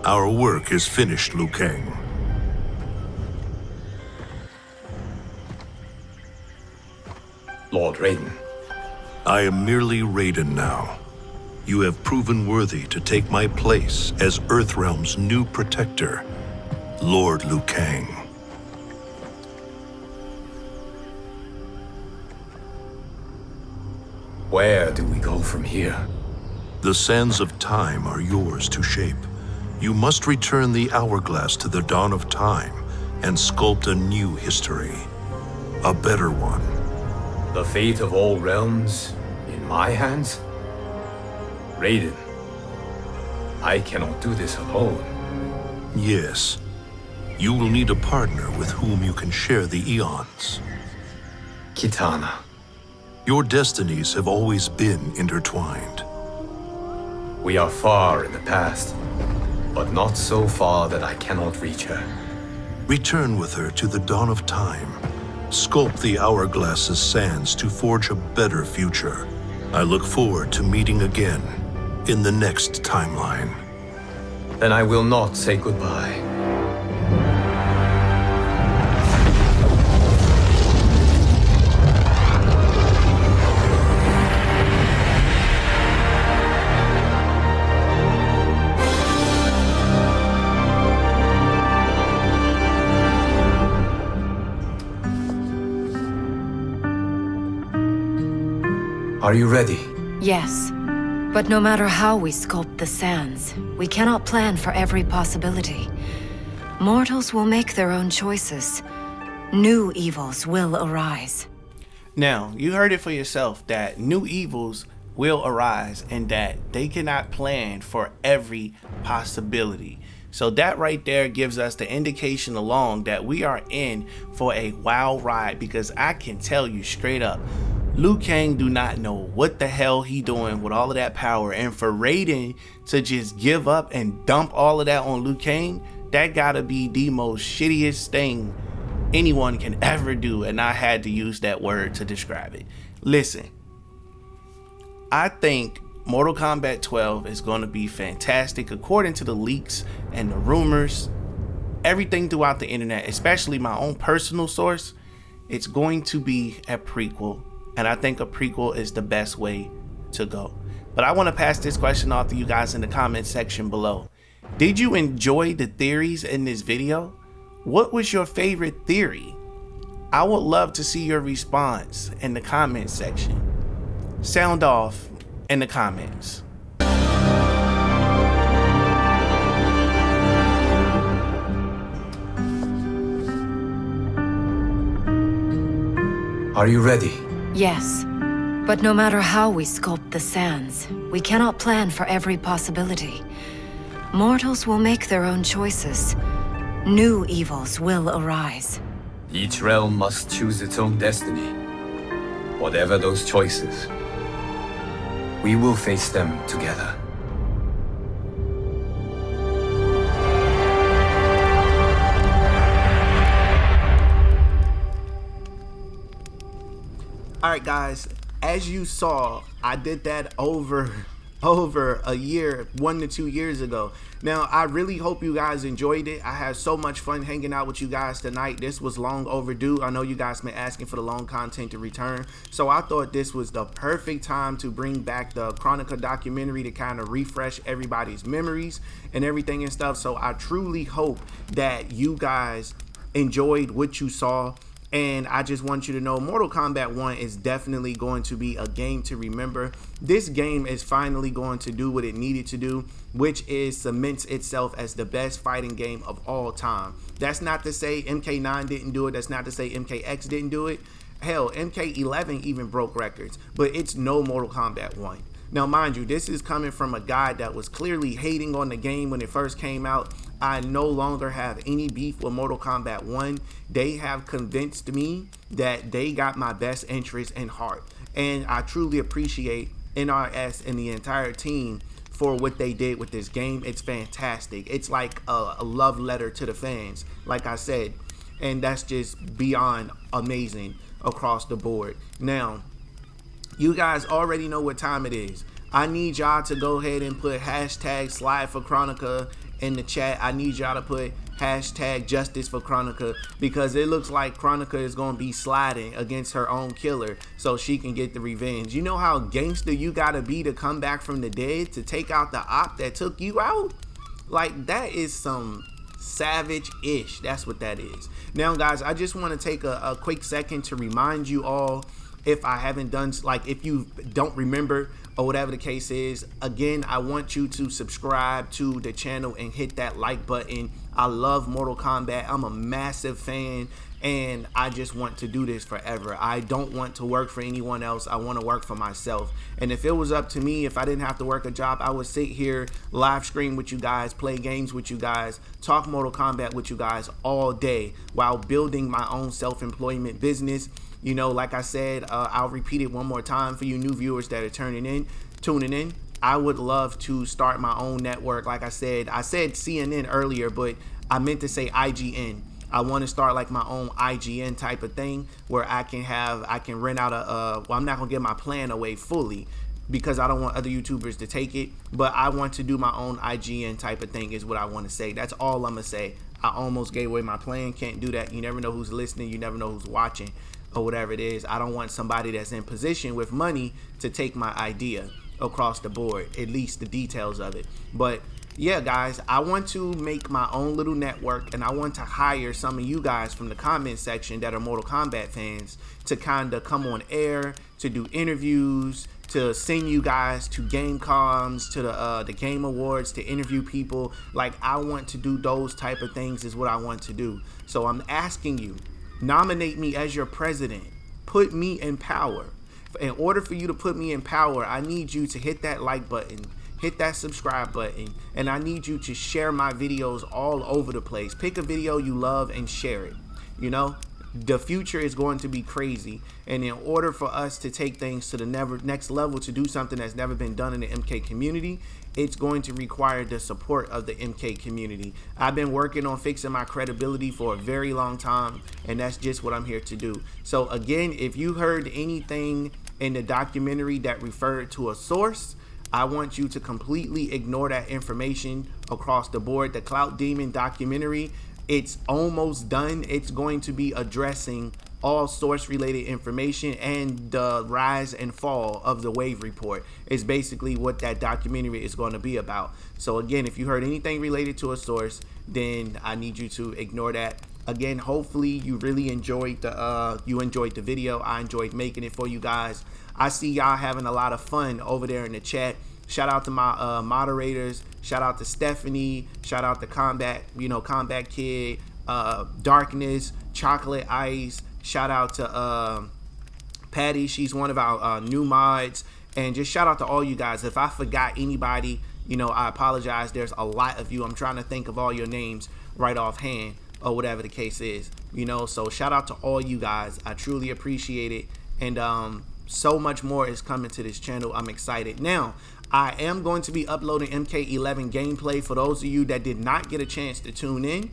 Our work is finished, Liu Kang. Lord Raiden. I am merely Raiden now. You have proven worthy to take my place as Earthrealm's new protector, Lord Liu Kang. Where do we go from here? The sands of time are yours to shape. You must return the hourglass to the dawn of time and sculpt a new history. A better one. The fate of all realms in my hands? Raiden, I cannot do this alone. Yes. You will need a partner with whom you can share the eons. Kitana. Your destinies have always been intertwined. We are far in the past, but not so far that I cannot reach her. Return with her to the dawn of time. Sculpt the hourglass's sands to forge a better future. I look forward to meeting again in the next timeline. Then I will not say goodbye. Are you ready? Yes. But no matter how we sculpt the sands, we cannot plan for every possibility. Mortals will make their own choices. New evils will arise. Now, you heard it for yourself that new evils will arise, and that they cannot plan for every possibility. So that right there gives us the indication alone that we are in for a wild ride, because I can tell you straight up, Liu Kang do not know what the hell he doing with all of that power, and for Raiden to just give up and dump all of that on Liu Kang, that gotta be the most shittiest thing anyone can ever do, and I had to use that word to describe it. Listen, I think Mortal Kombat 12 is going to be fantastic according to the leaks and the rumors, everything throughout the internet, especially my own personal source. It's going to be a prequel, and I think a prequel is the best way to go. But I want to pass this question off to you guys in the comment section below. Did you enjoy the theories in this video? What was your favorite theory? I would love to see your response in the comment section. Sound off in the comments. Are you ready? Yes. But no matter how we sculpt the sands, we cannot plan for every possibility. Mortals will make their own choices. New evils will arise. Each realm must choose its own destiny. Whatever those choices, we will face them together. Alright guys, as you saw, I did that over a year, 1 to 2 years ago. Now, I really hope you guys enjoyed it. I had so much fun hanging out with you guys tonight. This was long overdue. I know you guys been asking for the long content to return, so I thought this was the perfect time to bring back the Kronika documentary to kind of refresh everybody's memories and everything and stuff. So I truly hope that you guys enjoyed what you saw. And I just want you to know Mortal Kombat 1 is definitely going to be a game to remember. This game is finally going to do what it needed to do, which is cements itself as the best fighting game of all time. That's not to say MK9 didn't do it. That's not to say MKX didn't do it. Hell, MK11 even broke records, but it's no Mortal Kombat 1. Now, mind you, this is coming from a guy that was clearly hating on the game when it first came out. I no longer have any beef with Mortal Kombat 1. They have convinced me that they got my best interest in heart. And I truly appreciate NRS and the entire team for what they did with this game. It's fantastic. It's like a love letter to the fans, like I said. And that's just beyond amazing across the board. Now, you guys already know what time it is. I need y'all to go ahead and put hashtag slide for Kronika in the chat. I need y'all to put hashtag justice for Kronika, because it looks like Kronika is going to be sliding against her own killer so she can get the revenge. You know how gangster you got to be to come back from the dead to take out the op that took you out? Like, that is some savage-ish. That's what that is. Now, guys, I just want to take a quick second to remind you all, if I haven't done, like, if you don't remember or whatever the case is, again, I want you to subscribe to the channel and hit that like button. I love Mortal Kombat. I'm a massive fan, and I just want to do this forever. I don't want to work for anyone else. I want to work for myself. And if it was up to me, if I didn't have to work a job, I would sit here, live stream with you guys, play games with you guys, talk Mortal Kombat with you guys all day while building my own self-employment business. You know, like I said, I'll repeat it one more time for you new viewers that are tuning in. I would love to start my own network. Like I said CNN earlier, but I meant to say IGN. I want to start like my own IGN type of thing where I can rent out well, I'm not gonna give my plan away fully because I don't want other YouTubers to take it, but I want to do my own IGN type of thing is what I want to say. That's all I'm gonna say. I almost gave away my plan. Can't do that. You never know who's listening. You never know who's watching or whatever it is. I don't want somebody that's in position with money to take my idea across the board, at least the details of it. But yeah, guys, I want to make my own little network, and I want to hire some of you guys from the comment section that are Mortal Kombat fans to kind of come on air, to do interviews, to send you guys to game comms, to the game awards, to interview people. Like, I want to do those type of things is what I want to do. So I'm asking you, nominate me as your president. Put me in power. In order for you to put me in power, I need you to hit that like button, hit that subscribe button, and I need you to share my videos all over the place. Pick a video you love and share it. You know, the future is going to be crazy, and in order for us to take things to the next level, to do something that's never been done in the MK community, it's going to require the support of the MK community. I've been working on fixing my credibility for a very long time, and that's just what I'm here to do. So again, if you heard anything in the documentary that referred to a source, I want you to completely ignore that information across the board. The Clout Demon documentary, it's almost done. It's going to be addressing all source related information and the rise and fall of the wave report is basically what that documentary is going to be about. So again, if you heard anything related to a source, then I need you to ignore that. Again, hopefully you really enjoyed the video. I enjoyed making it for you guys. I see y'all having a lot of fun over there in the chat. Shout out to my moderators. Shout out to Stephanie. Shout out to Combat Kid, Darkness, Chocolate Ice. Shout out to Patty. She's one of our new mods. And just shout out to all you guys. If I forgot anybody, you know, I apologize. There's a lot of you. I'm trying to think of all your names right offhand, or whatever the case is, you know. So shout out to all you guys. I truly appreciate it. And so much more is coming to this channel. I'm excited. Now, I am going to be uploading MK11 gameplay. For those of you that did not get a chance to tune in,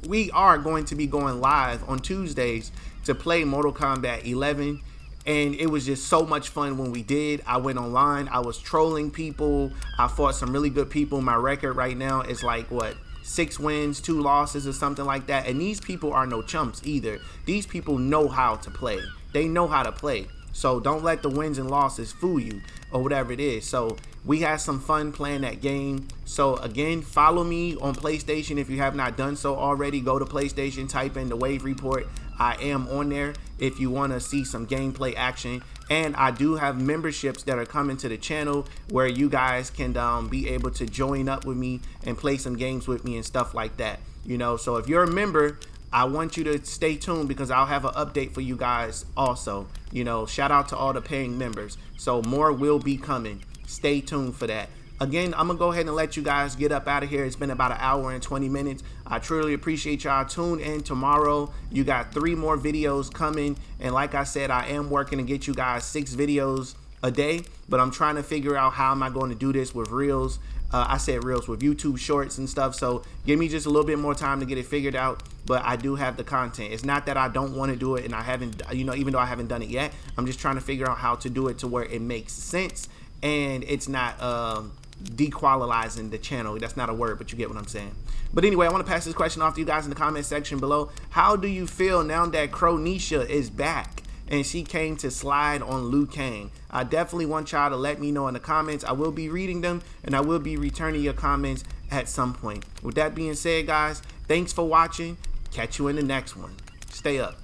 we are going to be going live on Tuesdays to play Mortal Kombat 11, and it was just so much fun when we did. I went online, I was trolling people, I fought some really good people. My record right now is like, what, 6 wins, 2 losses or something like that, and these people are no chumps either. These people know how to play. They know how to play. So don't let the wins and losses fool you, or whatever it is. So we had some fun playing that game. So again, follow me on PlayStation if you have not done so already. Go to PlayStation, type in the Wave Report. I am on there if you want to see some gameplay action. And I do have memberships that are coming to the channel where you guys can be able to join up with me and play some games with me and stuff like that. You know, so if you're a member, I want you to stay tuned because I'll have an update for you guys also. You know, shout out to all the paying members. So more will be coming. Stay tuned for that. Again, I'm going to go ahead and let you guys get up out of here. It's been about 1 hour and 20 minutes. I truly appreciate y'all. Tune in tomorrow. You got 3 more videos coming. And like I said, I am working to get you guys 6 videos a day. But I'm trying to figure out how am I going to do this with Reels. I said Reels, with YouTube Shorts and stuff. So give me just a little bit more time to get it figured out. But I do have the content. It's not that I don't want to do it and I haven't, you know, even though I haven't done it yet. I'm just trying to figure out how to do it to where it makes sense and it's not dequalizing the channel. That's not a word, but you get what I'm saying. But anyway, I want to pass this question off to you guys in the comment section below. How do you feel now that Kronika is back and she came to slide on Liu Kang? I definitely want y'all to let me know in the comments. I will be reading them and I will be returning your comments at some point. With that being said, guys, thanks for watching. Catch you in the next one. Stay up.